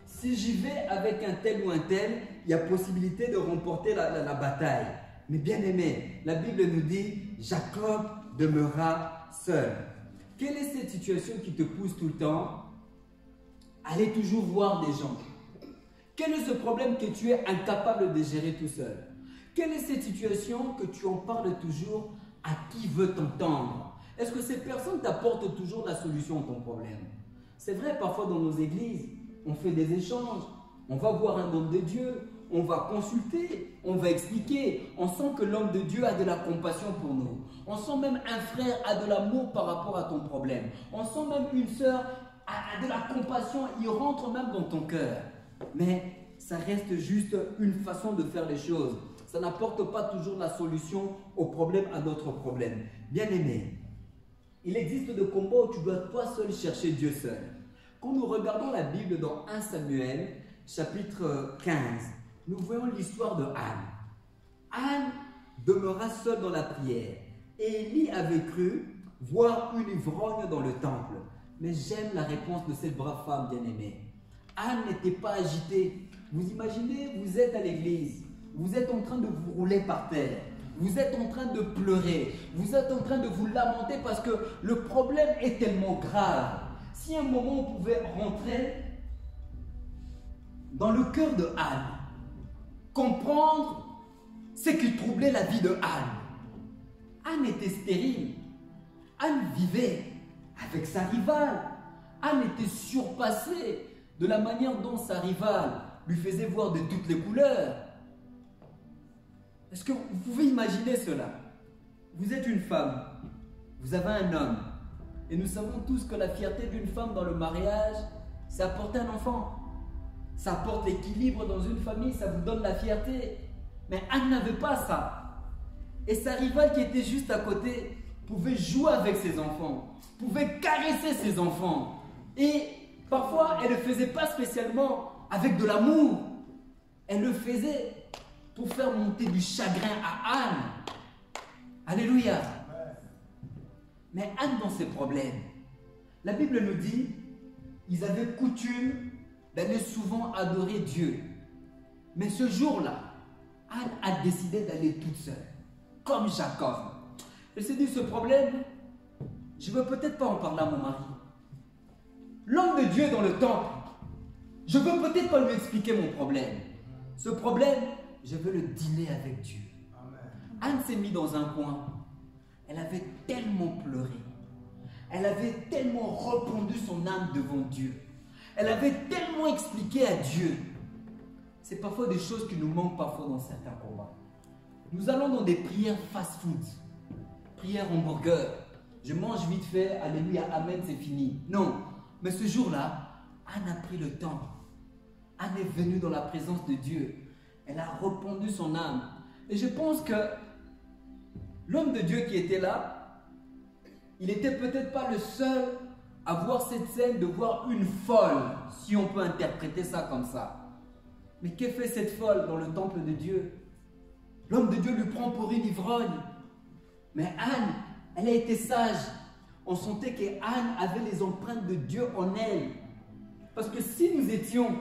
si j'y vais avec un tel ou un tel, il y a possibilité de remporter la bataille. Mais bien aimé, la Bible nous dit « Jacob demeura seul ». Quelle est cette situation qui te pousse tout le temps à aller toujours voir des gens? Quel est ce problème que tu es incapable de gérer tout seul? Quelle est cette situation que tu en parles toujours à qui veut t'entendre? Est-ce que ces personnes t'apportent toujours la solution à ton problème? C'est vrai, parfois dans nos églises, on fait des échanges, on va voir un homme de Dieu, on va consulter, on va expliquer. On sent que l'homme de Dieu a de la compassion pour nous. On sent même un frère a de l'amour par rapport à ton problème. On sent même une sœur a de la compassion, il rentre même dans ton cœur. Mais ça reste juste une façon de faire les choses. Ça n'apporte pas toujours la solution au problème, à notre problème. Bien aimé, il existe des combats où tu dois toi seul chercher Dieu seul. Quand nous regardons la Bible dans 1 Samuel, chapitre 15, nous voyons l'histoire de Anne. Anne demeura seule dans la prière et Élie avait cru voir une ivrogne dans le temple. Mais j'aime la réponse de cette brave femme bien-aimée. Anne n'était pas agitée. Vous imaginez, vous êtes à l'église, vous êtes en train de vous rouler par terre, vous êtes en train de pleurer, vous êtes en train de vous lamenter parce que le problème est tellement grave. Si à un moment on pouvait rentrer dans le cœur de Anne, comprendre ce qui troublait la vie de Anne. Anne était stérile. Anne vivait avec sa rivale. Anne était surpassée de la manière dont sa rivale lui faisait voir de toutes les couleurs. Est-ce que vous pouvez imaginer cela? Vous êtes une femme, vous avez un homme, et nous savons tous que la fierté d'une femme dans le mariage, c'est apporter un enfant. Ça apporte l'équilibre dans une famille, ça vous donne la fierté. Mais Anne n'avait pas ça. Et sa rivale qui était juste à côté pouvait jouer avec ses enfants, pouvait caresser ses enfants. Et parfois, elle ne le faisait pas spécialement avec de l'amour. Elle le faisait pour faire monter du chagrin à Anne. Alléluia. Mais Anne dans ses problèmes, la Bible nous dit, ils avaient coutume d'aller souvent adorer Dieu. Mais ce jour-là, Anne a décidé d'aller toute seule, comme Jacob. Elle s'est dit, ce problème, je ne veux peut-être pas en parler à mon mari. L'homme de Dieu est dans le temple. Je ne veux peut-être pas lui expliquer mon problème. Ce problème, je veux le dealer avec Dieu. Amen. Anne s'est mise dans un coin. Elle avait tellement pleuré. Elle avait tellement répandu son âme devant Dieu. Elle avait tellement expliqué à Dieu. C'est parfois des choses qui nous manquent parfois dans certains combats. Nous allons dans des prières fast-food. Prières hamburger. Je mange vite fait, alléluia, amen, c'est fini. Non, mais ce jour-là, Anne a pris le temps. Anne est venue dans la présence de Dieu. Elle a répandu son âme. Et je pense que l'homme de Dieu qui était là, il n'était peut-être pas le seul à voir cette scène, de voir une folle, si on peut interpréter ça comme ça. Mais que fait cette folle dans le temple de Dieu? L'homme de Dieu lui prend pour une ivrogne. Mais Anne, elle a été sage. On sentait qu'Anne avait les empreintes de Dieu en elle. Parce que si nous étions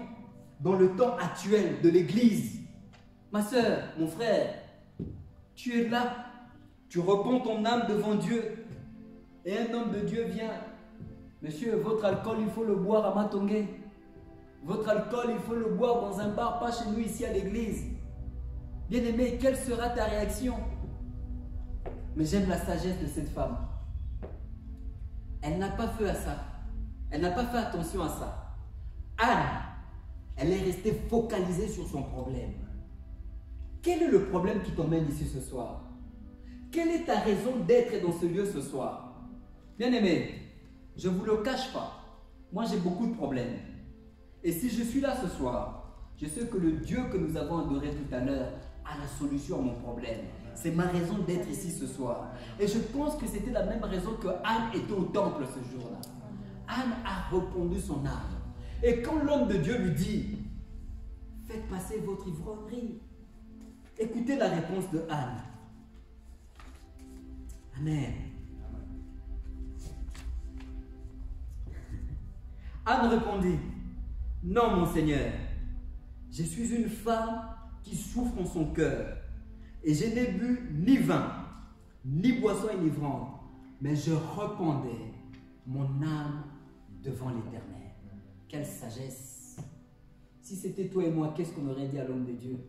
dans le temps actuel de l'Église, ma soeur, mon frère, tu es là, tu repens ton âme devant Dieu, et un homme de Dieu vient. Monsieur, votre alcool, il faut le boire à Matongé. Votre alcool, il faut le boire dans un bar, pas chez nous ici à l'église. Bien-aimé, quelle sera ta réaction? Mais j'aime la sagesse de cette femme. Elle n'a pas fait à ça. Elle n'a pas fait attention à ça. Anne, Elle est restée focalisée sur son problème. Quel est le problème qui t'emmène ici ce soir? Quelle est ta raison d'être dans ce lieu ce soir? Bien-aimé, je ne vous le cache pas. Moi, j'ai beaucoup de problèmes. Et si je suis là ce soir, je sais que le Dieu que nous avons adoré tout à l'heure a la solution à mon problème. C'est ma raison d'être ici ce soir. Et je pense que c'était la même raison que Anne était au temple ce jour-là. Anne a répondu son âme. Et quand l'homme de Dieu lui dit, faites passer votre ivrognerie, écoutez la réponse de Anne. Amen. Anne répondit, non mon Seigneur, je suis une femme qui souffre en son cœur, et je n'ai bu ni vin, ni boisson enivrante, mais je répandais mon âme devant l'Éternel. Quelle sagesse! Si c'était toi et moi, qu'est-ce qu'on aurait dit à l'homme de Dieu?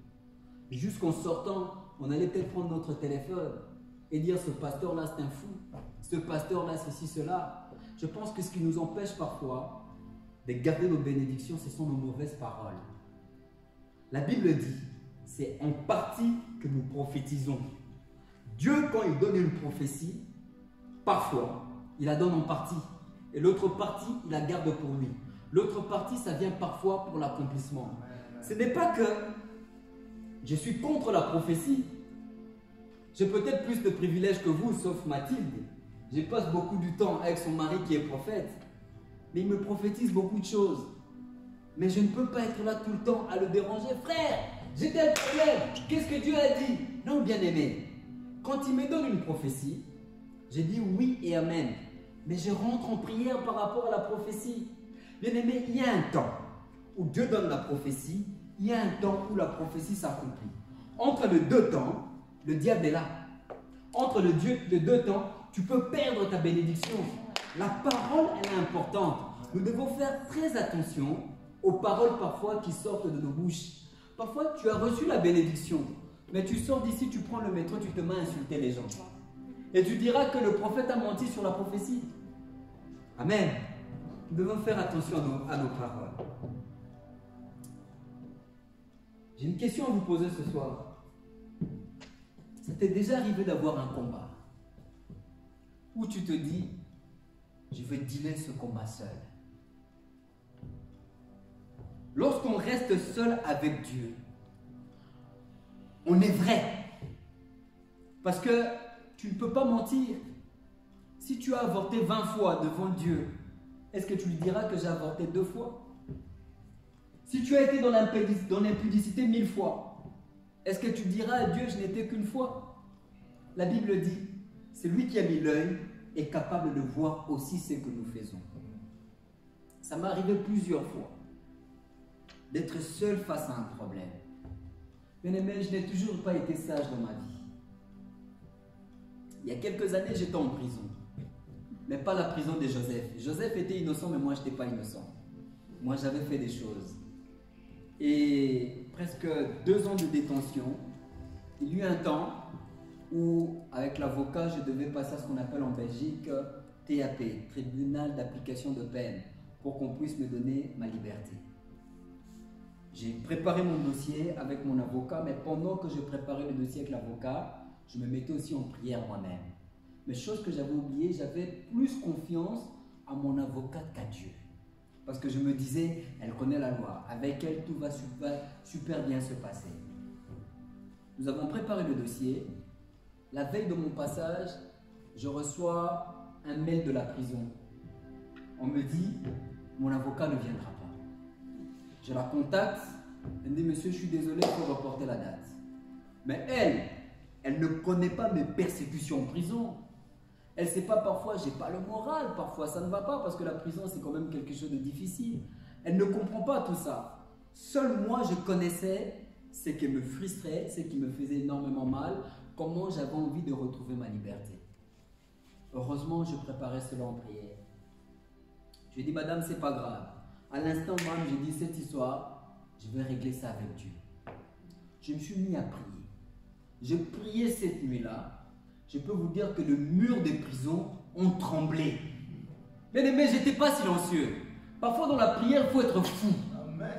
Jusqu'en sortant, on allait peut-être prendre notre téléphone et dire ce pasteur-là c'est un fou, ce pasteur-là ceci, cela. Je pense que ce qui nous empêche parfois de garder nos bénédictions, ce sont nos mauvaises paroles. La Bible dit, c'est en partie que nous prophétisons. Dieu, quand il donne une prophétie, parfois, il la donne en partie. Et l'autre partie, il la garde pour lui. L'autre partie, ça vient parfois pour l'accomplissement. Ce n'est pas que je suis contre la prophétie. J'ai peut-être plus de privilèges que vous, sauf Mathilde. Je passe beaucoup du temps avec son mari qui est prophète. Mais il me prophétise beaucoup de choses. Mais je ne peux pas être là tout le temps à le déranger. Frère, j'ai tel problème. Qu'est-ce que Dieu a dit? Non, bien-aimé. Quand il me donne une prophétie, je dis oui et amen. Mais je rentre en prière par rapport à la prophétie. Bien-aimé, il y a un temps où Dieu donne la prophétie. Il y a un temps où la prophétie s'accomplit. Entre les deux temps, le diable est là. Entre les deux temps, tu peux perdre ta bénédiction. La parole, elle est importante. Nous devons faire très attention aux paroles parfois qui sortent de nos bouches. Parfois, tu as reçu la bénédiction, mais tu sors d'ici, tu prends le métro, tu te mets à insulter les gens. Et tu diras que le prophète a menti sur la prophétie. Amen. Nous devons faire attention à nos paroles. J'ai une question à vous poser ce soir. Ça t'est déjà arrivé d'avoir un combat où tu te dis, je vais dealer ce combat seul. Lorsqu'on reste seul avec Dieu, on est vrai. Parce que tu ne peux pas mentir. Si tu as avorté 20 fois devant Dieu, est-ce que tu lui diras que j'ai avorté 2 fois? Si tu as été dans l'impudicité 1000 fois, est-ce que tu diras à Dieu, je n'étais qu'une fois? La Bible dit, c'est lui qui a mis l'œil est capable de voir aussi ce que nous faisons. Ça m'est arrivé plusieurs fois d'être seul face à un problème. Bien-aimé, je n'ai toujours pas été sage dans ma vie. Il y a quelques années, j'étais en prison. Mais pas la prison de Joseph. Joseph était innocent, mais moi, je n'étais pas innocent. Moi, j'avais fait des choses. Et presque 2 ans de détention, il y eut un temps où, avec l'avocat, je devais passer à ce qu'on appelle en Belgique TAP, Tribunal d'application de peine, pour qu'on puisse me donner ma liberté. J'ai préparé mon dossier avec mon avocat, mais pendant que je préparais le dossier avec l'avocat, je me mettais aussi en prière moi-même. Mais chose que j'avais oubliée, j'avais plus confiance à mon avocate qu'à Dieu. Parce que je me disais, elle connaît la loi, avec elle tout va super bien se passer. Nous avons préparé le dossier. La veille de mon passage, je reçois un mail de la prison. On me dit, mon avocat ne viendra pas. Je la contacte, elle me dit, monsieur, je suis désolé, il faut reporter la date. Mais elle ne connaît pas mes persécutions en prison. Elle ne sait pas, parfois, j'ai pas le moral, parfois ça ne va pas, parce que la prison, c'est quand même quelque chose de difficile. Elle ne comprend pas tout ça. Seul moi, je connaissais ce qui me frustrait, ce qui me faisait énormément mal, comment j'avais envie de retrouver ma liberté. Heureusement, je préparais cela en prière. Je lui ai dit, madame, c'est pas grave. À l'instant même, j'ai dit, cette histoire, je vais régler ça avec Dieu. Je me suis mis à prier. J'ai prié cette nuit-là. Je peux vous dire que le mur des prisons ont tremblé. Bien aimé, je n'étais pas silencieux. Parfois dans la prière, il faut être fou.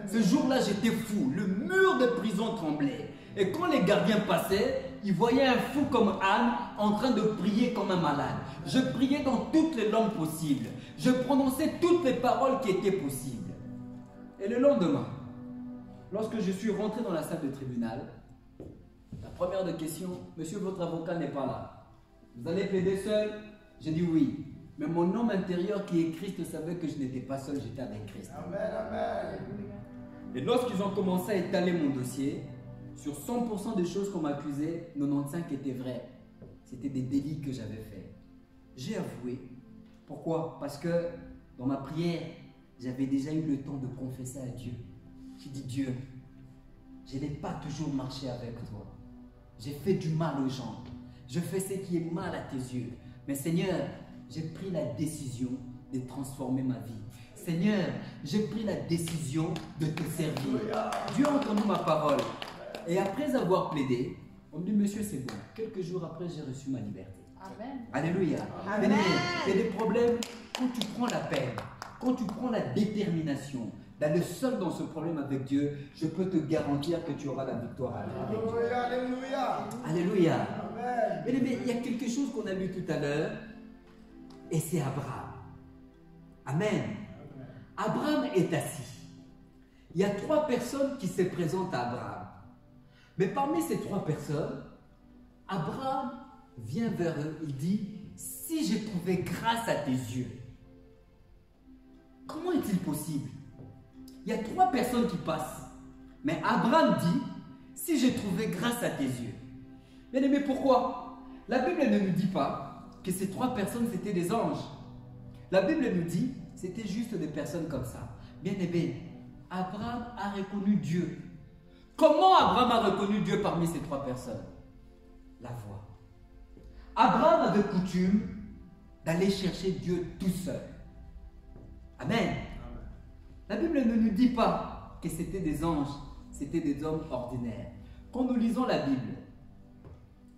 Ce jour-là, j'étais fou. Le mur de prison tremblait. Et quand les gardiens passaient, ils voyaient un fou comme Anne en train de prier comme un malade. Je priais dans toutes les langues possibles. Je prononçais toutes les paroles qui étaient possibles. Et le lendemain, lorsque je suis rentré dans la salle de tribunal, la première des questions, monsieur, votre avocat n'est pas là. Vous allez plaider seul? J'ai dit oui. Mais mon homme intérieur qui est Christ savait que je n'étais pas seul, j'étais avec Christ. Amen, amen. Et lorsqu'ils ont commencé à étaler mon dossier, sur 100% des choses qu'on m'accusait, 95 étaient vraies. C'était des délits que j'avais faits. J'ai avoué. Pourquoi? Parce que dans ma prière, j'avais déjà eu le temps de confesser à Dieu. J'ai dit, Dieu, je n'ai pas toujours marché avec toi. J'ai fait du mal aux gens. Je fais ce qui est mal à tes yeux. Mais Seigneur, j'ai pris la décision de transformer ma vie. Seigneur, j'ai pris la décision de te servir. Dieu a entendu ma parole. Et après avoir plaidé, on me dit, monsieur, c'est bon. Quelques jours après, j'ai reçu ma liberté. Amen. Alléluia. Amen. Il y a des problèmes, quand tu prends la peine, quand tu prends la détermination d'aller seul dans ce problème avec Dieu, je peux te garantir que tu auras la victoire avec Dieu. Alléluia. Alléluia. Amen. Mais il y a quelque chose qu'on a lu tout à l'heure, et c'est Abraham. Amen. Abraham est assis. Il y a 3 personnes qui se présentent à Abraham. Mais parmi ces 3 personnes, Abraham vient vers eux, il dit, si j'ai trouvé grâce à tes yeux, comment est-il possible? Il y a 3 personnes qui passent. Mais Abraham dit, si j'ai trouvé grâce à tes yeux. Mais pourquoi? La Bible ne nous dit pas que ces 3 personnes c'était des anges. La Bible nous dit, c'était juste des personnes comme ça. Bien aimé, Abraham a reconnu Dieu. Comment Abraham a reconnu Dieu parmi ces 3 personnes? La voix. Abraham avait coutume d'aller chercher Dieu tout seul. Amen. La Bible ne nous dit pas que c'était des anges, c'était des hommes ordinaires. Quand nous lisons la Bible,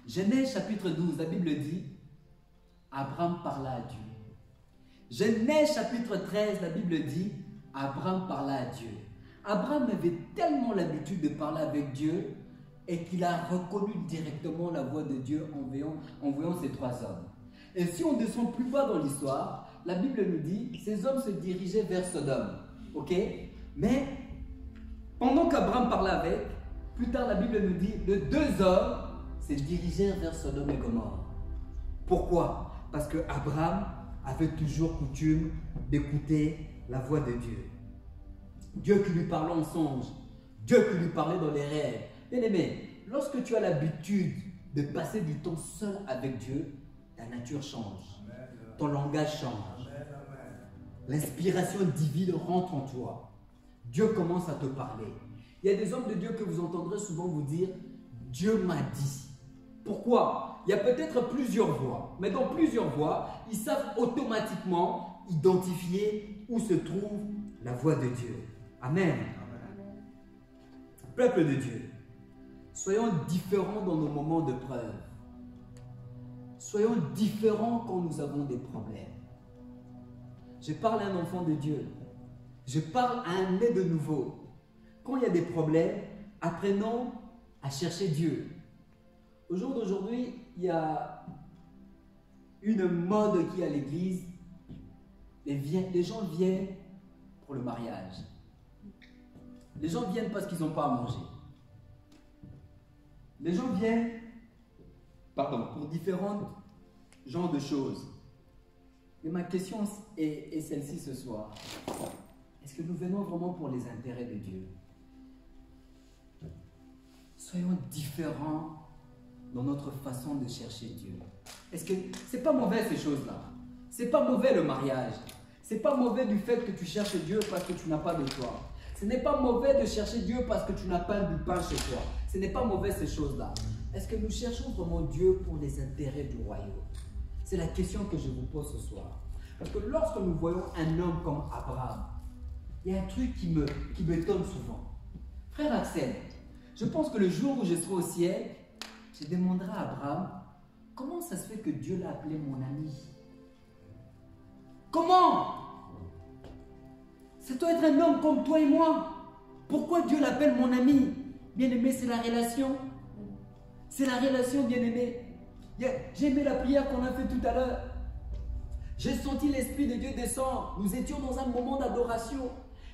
Genèse chapitre 12, la Bible dit, Abraham parla à Dieu. Genèse chapitre 13, la Bible dit, Abraham parla à Dieu. Abraham avait tellement l'habitude de parler avec Dieu et qu'il a reconnu directement la voix de Dieu en voyant ces 3 hommes. Et si on descend plus bas dans l'histoire, la Bible nous dit, ces hommes se dirigeaient vers Sodome. Ok? Mais pendant qu'Abraham parlait avec, plus tard la Bible nous dit, les 2 hommes se dirigèrent vers Sodome et Gomorrhe. Pourquoi? Parce que Abraham avait toujours coutume d'écouter la voix de Dieu. Dieu qui lui parlait en songe, Dieu qui lui parlait dans les rêves. Bien aimé, lorsque tu as l'habitude de passer du temps seul avec Dieu, ta nature change, ton langage change, l'inspiration divine rentre en toi. Dieu commence à te parler. Il y a des hommes de Dieu que vous entendrez souvent vous dire, Dieu m'a dit. Pourquoi? Il y a peut-être plusieurs voix, mais dans plusieurs voix, ils savent automatiquement identifier où se trouve la voix de Dieu. Amen. Amen. Peuple de Dieu, soyons différents dans nos moments de preuve. Soyons différents quand nous avons des problèmes. Je parle à un enfant de Dieu. Je parle à un né de nouveau. Quand il y a des problèmes, apprenons à chercher Dieu. Au jour d'aujourd'hui, il y a une mode qui est à l'église. Les gens viennent pour le mariage. Les gens viennent parce qu'ils n'ont pas à manger. Les gens viennent pour différents genres de choses. Et ma question est celle-ci ce soir. Est-ce que nous venons vraiment pour les intérêts de Dieu? Soyons différents dans notre façon de chercher Dieu. Est-ce que c'est pas mauvais ces choses-là? C'est pas mauvais le mariage. C'est pas mauvais du fait que tu cherches Dieu parce que tu n'as pas de toit. Ce n'est pas mauvais de chercher Dieu parce que tu n'as pas du pain chez toi. Ce n'est pas mauvais ces choses-là. Est-ce que nous cherchons vraiment Dieu pour les intérêts du royaume? C'est la question que je vous pose ce soir. Parce que lorsque nous voyons un homme comme Abraham, il y a un truc qui m'étonne souvent. Frère Axel, je pense que le jour où je serai au ciel, je demanderai à Abraham, comment ça se fait que Dieu l'a appelé mon ami? Comment? Ça doit être un homme comme toi et moi. Pourquoi Dieu l'appelle mon ami? Bien-aimé, c'est la relation. C'est la relation, bien-aimé. J'ai aimé la prière qu'on a fait tout à l'heure. J'ai senti l'Esprit de Dieu descendre. Nous étions dans un moment d'adoration.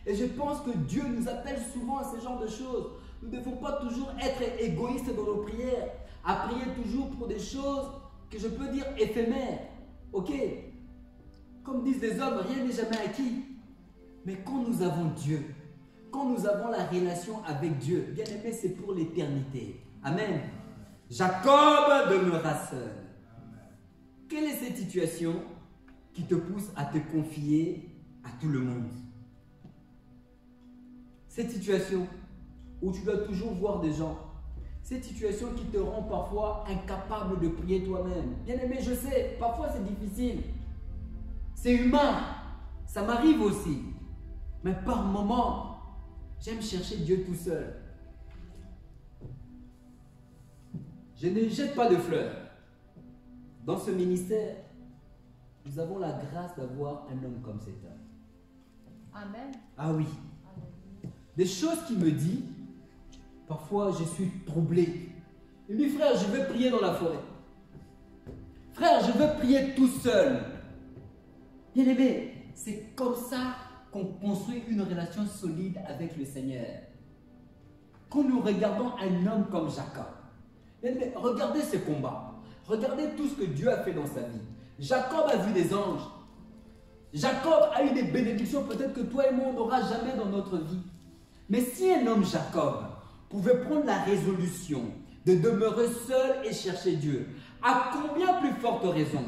Et je pense que Dieu nous appelle souvent à ce genre de choses. Nous ne devons pas toujours être égoïstes dans nos prières, à prier toujours pour des choses que je peux dire éphémères. Ok? Comme disent les hommes, rien n'est jamais acquis. Mais quand nous avons Dieu, quand nous avons la relation avec Dieu, bien aimé, c'est pour l'éternité. Amen. Jacob demeura seul. Quelle est cette situation qui te pousse à te confier à tout le monde? Cette situation où tu dois toujours voir des gens. Cette situation qui te rend parfois incapable de prier toi-même. Bien aimé, je sais, parfois c'est difficile. C'est humain. Ça m'arrive aussi. Mais par moments, j'aime chercher Dieu tout seul. Je ne jette pas de fleurs. Dans ce ministère, nous avons la grâce d'avoir un homme comme cet homme. Amen. Ah oui. Des choses qu'il me dit, parfois je suis troublé. Il me dit, frère, je veux prier dans la forêt. Frère, je veux prier tout seul. Bien aimé, c'est comme ça qu'on construit une relation solide avec le Seigneur. Quand nous regardons un homme comme Jacob, bien aimé, regardez ses combats. Regardez tout ce que Dieu a fait dans sa vie. Jacob a vu des anges. Jacob a eu des bénédictions peut-être que toi et moi on n'aura jamais dans notre vie. Mais si un homme Jacob pouvait prendre la résolution de demeurer seul et chercher Dieu, à combien plus forte raison,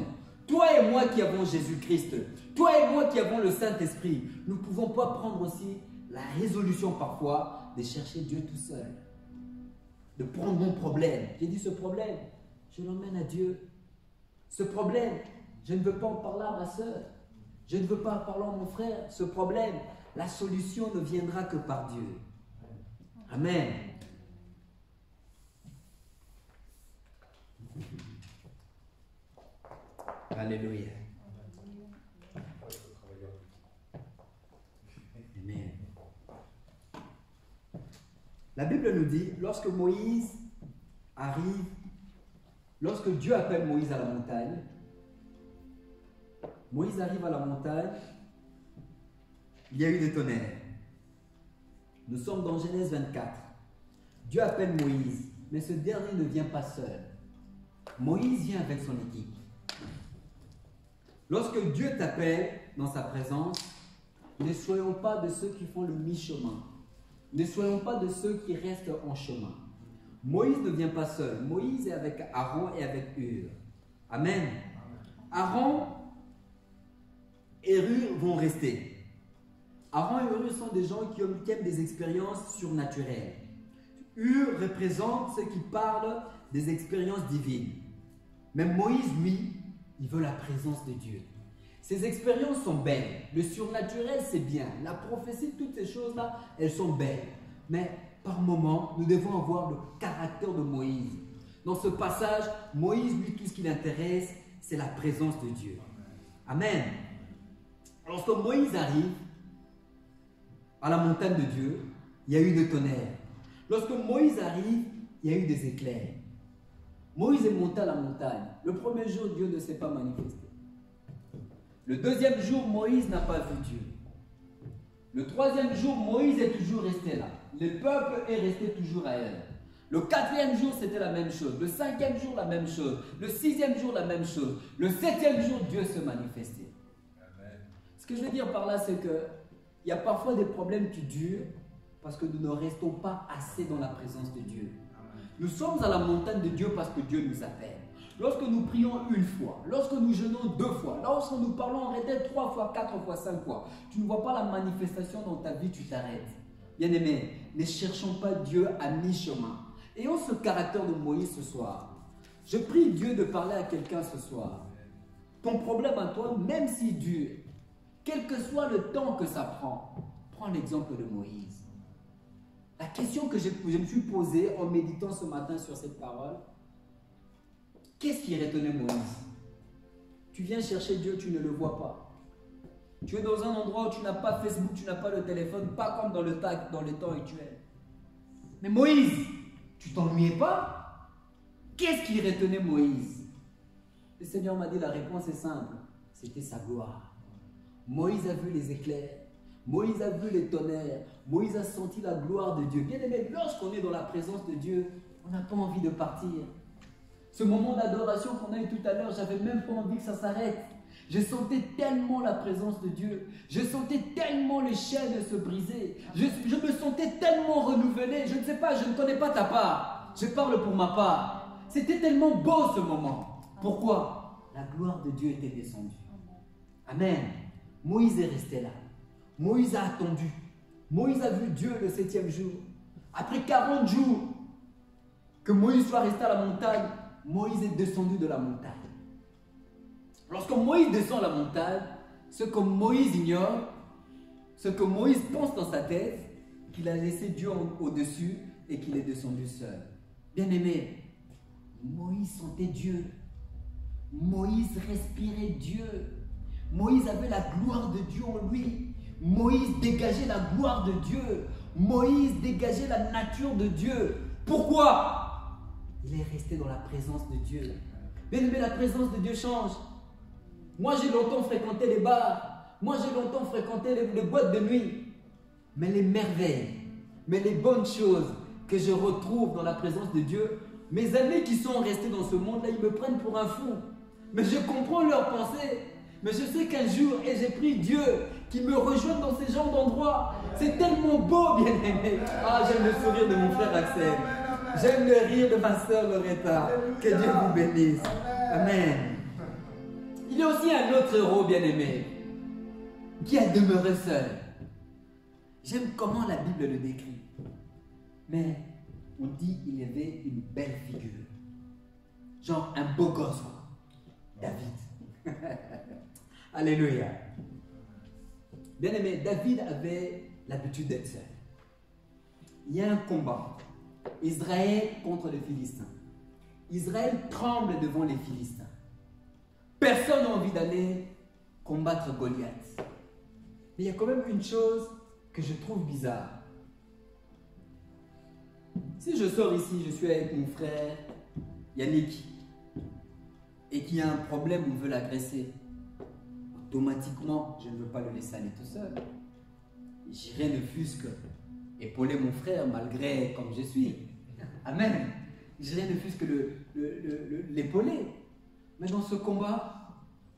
toi et moi qui avons Jésus-Christ, toi et moi qui avons le Saint-Esprit, nous ne pouvons pas prendre aussi la résolution parfois de chercher Dieu tout seul. De prendre mon problème. J'ai dit ce problème, je l'emmène à Dieu. Ce problème, je ne veux pas en parler à ma soeur. Je ne veux pas en parler à mon frère. Ce problème, la solution ne viendra que par Dieu. Amen. Alléluia. Amen. La Bible nous dit, lorsque Moïse arrive, lorsque Dieu appelle Moïse à la montagne, Moïse arrive à la montagne, il y a eu des tonnerres. Nous sommes dans Genèse 24. Dieu appelle Moïse, mais ce dernier ne vient pas seul. Moïse vient avec son équipe. Lorsque Dieu t'appelle dans sa présence, ne soyons pas de ceux qui font le mi-chemin. Ne soyons pas de ceux qui restent en chemin. Moïse ne vient pas seul. Moïse est avec Aaron et avec Hur. Amen. Aaron et Hur vont rester. Aaron et Hur sont des gens qui aiment des expériences surnaturelles. Hur représente ceux qui parlent des expériences divines. Mais Moïse, lui, il veut la présence de Dieu. Ces expériences sont belles. Le surnaturel, c'est bien. La prophétie, toutes ces choses-là, elles sont belles. Mais par moments, nous devons avoir le caractère de Moïse. Dans ce passage, Moïse, lui, tout ce qui l'intéresse, c'est la présence de Dieu. Amen. Lorsque Moïse arrive à la montagne de Dieu, il y a eu des tonnerres. Lorsque Moïse arrive, il y a eu des éclairs. Moïse est monté à la montagne. Le premier jour, Dieu ne s'est pas manifesté. Le deuxième jour, Moïse n'a pas vu Dieu. Le troisième jour, Moïse est toujours resté là. Le peuple est resté toujours ailleurs. Le quatrième jour, c'était la même chose. Le cinquième jour, la même chose. Le sixième jour, la même chose. Le septième jour, Dieu se manifestait. Amen. Ce que je veux dire par là, c'est que il y a parfois des problèmes qui durent parce que nous ne restons pas assez dans la présence de Dieu. Amen. Nous sommes à la montagne de Dieu parce que Dieu nous appelle. Lorsque nous prions une fois, lorsque nous jeûnons 2 fois, lorsque nous parlons en retrait 3 fois, 4 fois, 5 fois, tu ne vois pas la manifestation dans ta vie, tu t'arrêtes. Bien-aimés, ne cherchons pas Dieu à mi-chemin. Ayons ce caractère de Moïse ce soir. Je prie Dieu de parler à quelqu'un ce soir. Ton problème à toi, même s'il dure, quel que soit le temps que ça prends l'exemple de Moïse. La question que je me suis posée en méditant ce matin sur cette parole, qu'est-ce qui retenait Moïse? Tu viens chercher Dieu, tu ne le vois pas. Tu es dans un endroit où tu n'as pas Facebook, tu n'as pas le téléphone, pas comme dans le temps actuel. Mais Moïse, tu t'ennuyais pas? Qu'est-ce qui retenait Moïse? Le Seigneur m'a dit, la réponse est simple. C'était sa gloire. Moïse a vu les éclairs. Moïse a vu les tonnerres. Moïse a senti la gloire de Dieu. Bien aimé, lorsqu'on est dans la présence de Dieu, on n'a pas envie de partir. Ce moment d'adoration qu'on a eu tout à l'heure, j'avais même pas envie que ça s'arrête. Je sentais tellement la présence de Dieu. Je sentais tellement les chaînes se briser. Je me sentais tellement renouvelé. Je ne sais pas, je ne connais pas ta part. Je parle pour ma part. C'était tellement beau ce moment. Pourquoi? La gloire de Dieu était descendue. Amen. Moïse est resté là. Moïse a attendu. Moïse a vu Dieu le 7e jour. Après 40 jours que Moïse soit resté à la montagne, Moïse est descendu de la montagne. Lorsque Moïse descend la montagne, ce que Moïse ignore, ce que Moïse pense dans sa tête, qu'il a laissé Dieu au-dessus et qu'il est descendu seul. Bien aimé, Moïse sentait Dieu. Moïse respirait Dieu. Moïse avait la gloire de Dieu en lui. Moïse dégageait la gloire de Dieu. Moïse dégageait la nature de Dieu. Pourquoi? Il est resté dans la présence de Dieu. Bien aimé, la présence de Dieu change. Moi, j'ai longtemps fréquenté les bars. Moi, j'ai longtemps fréquenté les boîtes de nuit. Mais les merveilles, mais les bonnes choses que je retrouve dans la présence de Dieu, mes amis qui sont restés dans ce monde-là, ils me prennent pour un fou. Mais je comprends leurs pensées. Mais je sais qu'un jour, et j'ai pris Dieu qui me rejoigne dans ces genres d'endroits. C'est tellement beau, bien aimé. Ah, j'aime le sourire de mon frère Axel. J'aime le rire de ma soeur Loretta. Que Dieu vous bénisse. Amen. Il y a aussi un autre héros, bien aimé, qui a demeuré seul. J'aime comment la Bible le décrit. Mais on dit qu'il avait une belle figure. Genre un beau gosse, quoi. David. Alléluia. Bien aimé, David avait l'habitude d'être seul. Il y a un combat. Israël contre les Philistins. Israël tremble devant les Philistins. Personne n'a envie d'aller combattre Goliath. Mais il y a quand même une chose que je trouve bizarre. Si je sors ici, je suis avec mon frère Yannick, et qu'il y a un problème, on veut l'agresser, automatiquement, je ne veux pas le laisser aller tout seul. J'irai ne fût-ce que épauler mon frère malgré comme je suis. Amen. J'irai ne fût-ce que l'épauler. Mais dans ce combat,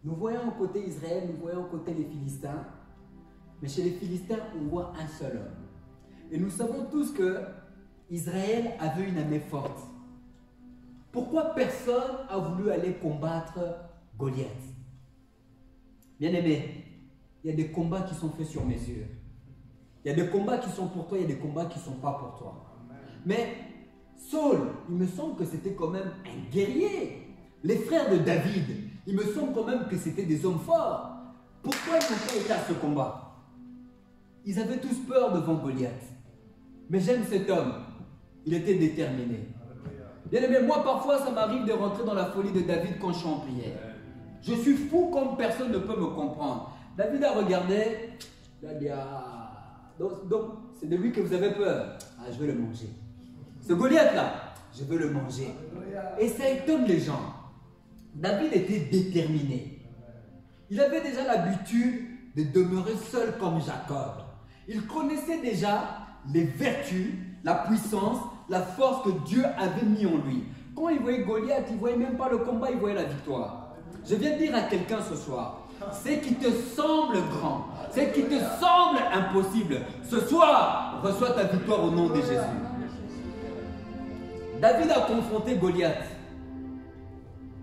nous voyons au côté Israël, nous voyons au côté les Philistins. Mais chez les Philistins, on voit un seul homme. Et nous savons tous que Israël avait une armée forte. Pourquoi personne a voulu aller combattre Goliath? Bien aimé, il y a des combats qui sont faits sur mesure. Il y a des combats qui sont pour toi, il y a des combats qui ne sont pas pour toi. Mais Saul, il me semble que c'était quand même un guerrier. Les frères de David, il me semble quand même que c'était des hommes forts. Pourquoi ils n'ont pas été à ce combat? Ils avaient tous peur devant Goliath. Mais j'aime cet homme. Il était déterminé. Bien aimé, moi parfois ça m'arrive de rentrer dans la folie de David quand je suis en prière. Je suis fou comme personne ne peut me comprendre. David a regardé, il a dit, donc c'est de lui que vous avez peur. Ah, je vais le manger. Ce Goliath là, je veux le manger. Et ça étonne les gens. David était déterminé. Il avait déjà l'habitude de demeurer seul comme Jacob. Il connaissait déjà les vertus, la puissance, la force que Dieu avait mis en lui. Quand il voyait Goliath, il ne voyait même pas le combat, il voyait la victoire. Je viens de dire à quelqu'un ce soir, ce qui te semble grand, ce qui te semble impossible, ce soir, reçois ta victoire au nom de Jésus. David a confronté Goliath.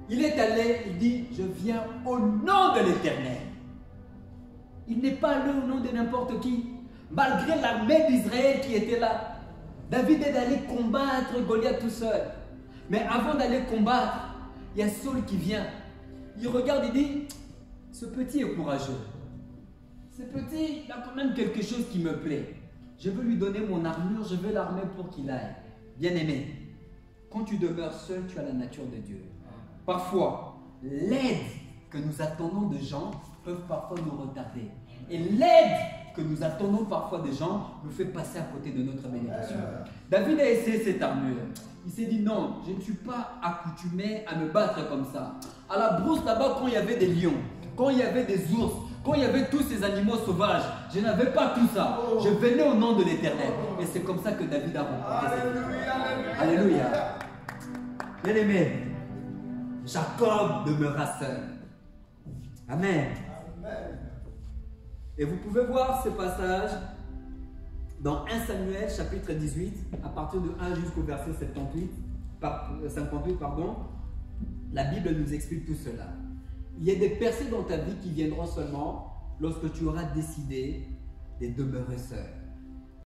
Il est allé, il dit, je viens au nom de l'Éternel. Il n'est pas allé au nom de n'importe qui. Malgré l'armée d'Israël qui était là, David est allé combattre Goliath tout seul. Mais avant d'aller combattre, il y a Saul qui vient. Il regarde et dit, ce petit est courageux. Ce petit, il a quand même quelque chose qui me plaît. Je veux lui donner mon armure, je veux l'armer pour qu'il aille. Bien aimé, quand tu demeures seul, tu as la nature de Dieu. Parfois, l'aide que nous attendons de gens peuvent parfois nous retarder. Et l'aide que nous attendons parfois des gens nous fait passer à côté de notre bénédiction. David a essayé cette armure. Il s'est dit non, je ne suis pas accoutumé à me battre comme ça. À la brousse là-bas, quand il y avait des lions, quand il y avait des ours, quand il y avait tous ces animaux sauvages, je n'avais pas tout ça. Je venais au nom de l'Éternel. Et c'est comme ça que David a remporté cette victoire. Alléluia. Bien-aimé, Jacob demeura seul. Amen. Et vous pouvez voir ce passage dans 1 Samuel chapitre 18, à partir de 1 jusqu'au verset 58, la Bible nous explique tout cela. Il y a des percées dans ta vie qui viendront seulement lorsque tu auras décidé de demeurer seul.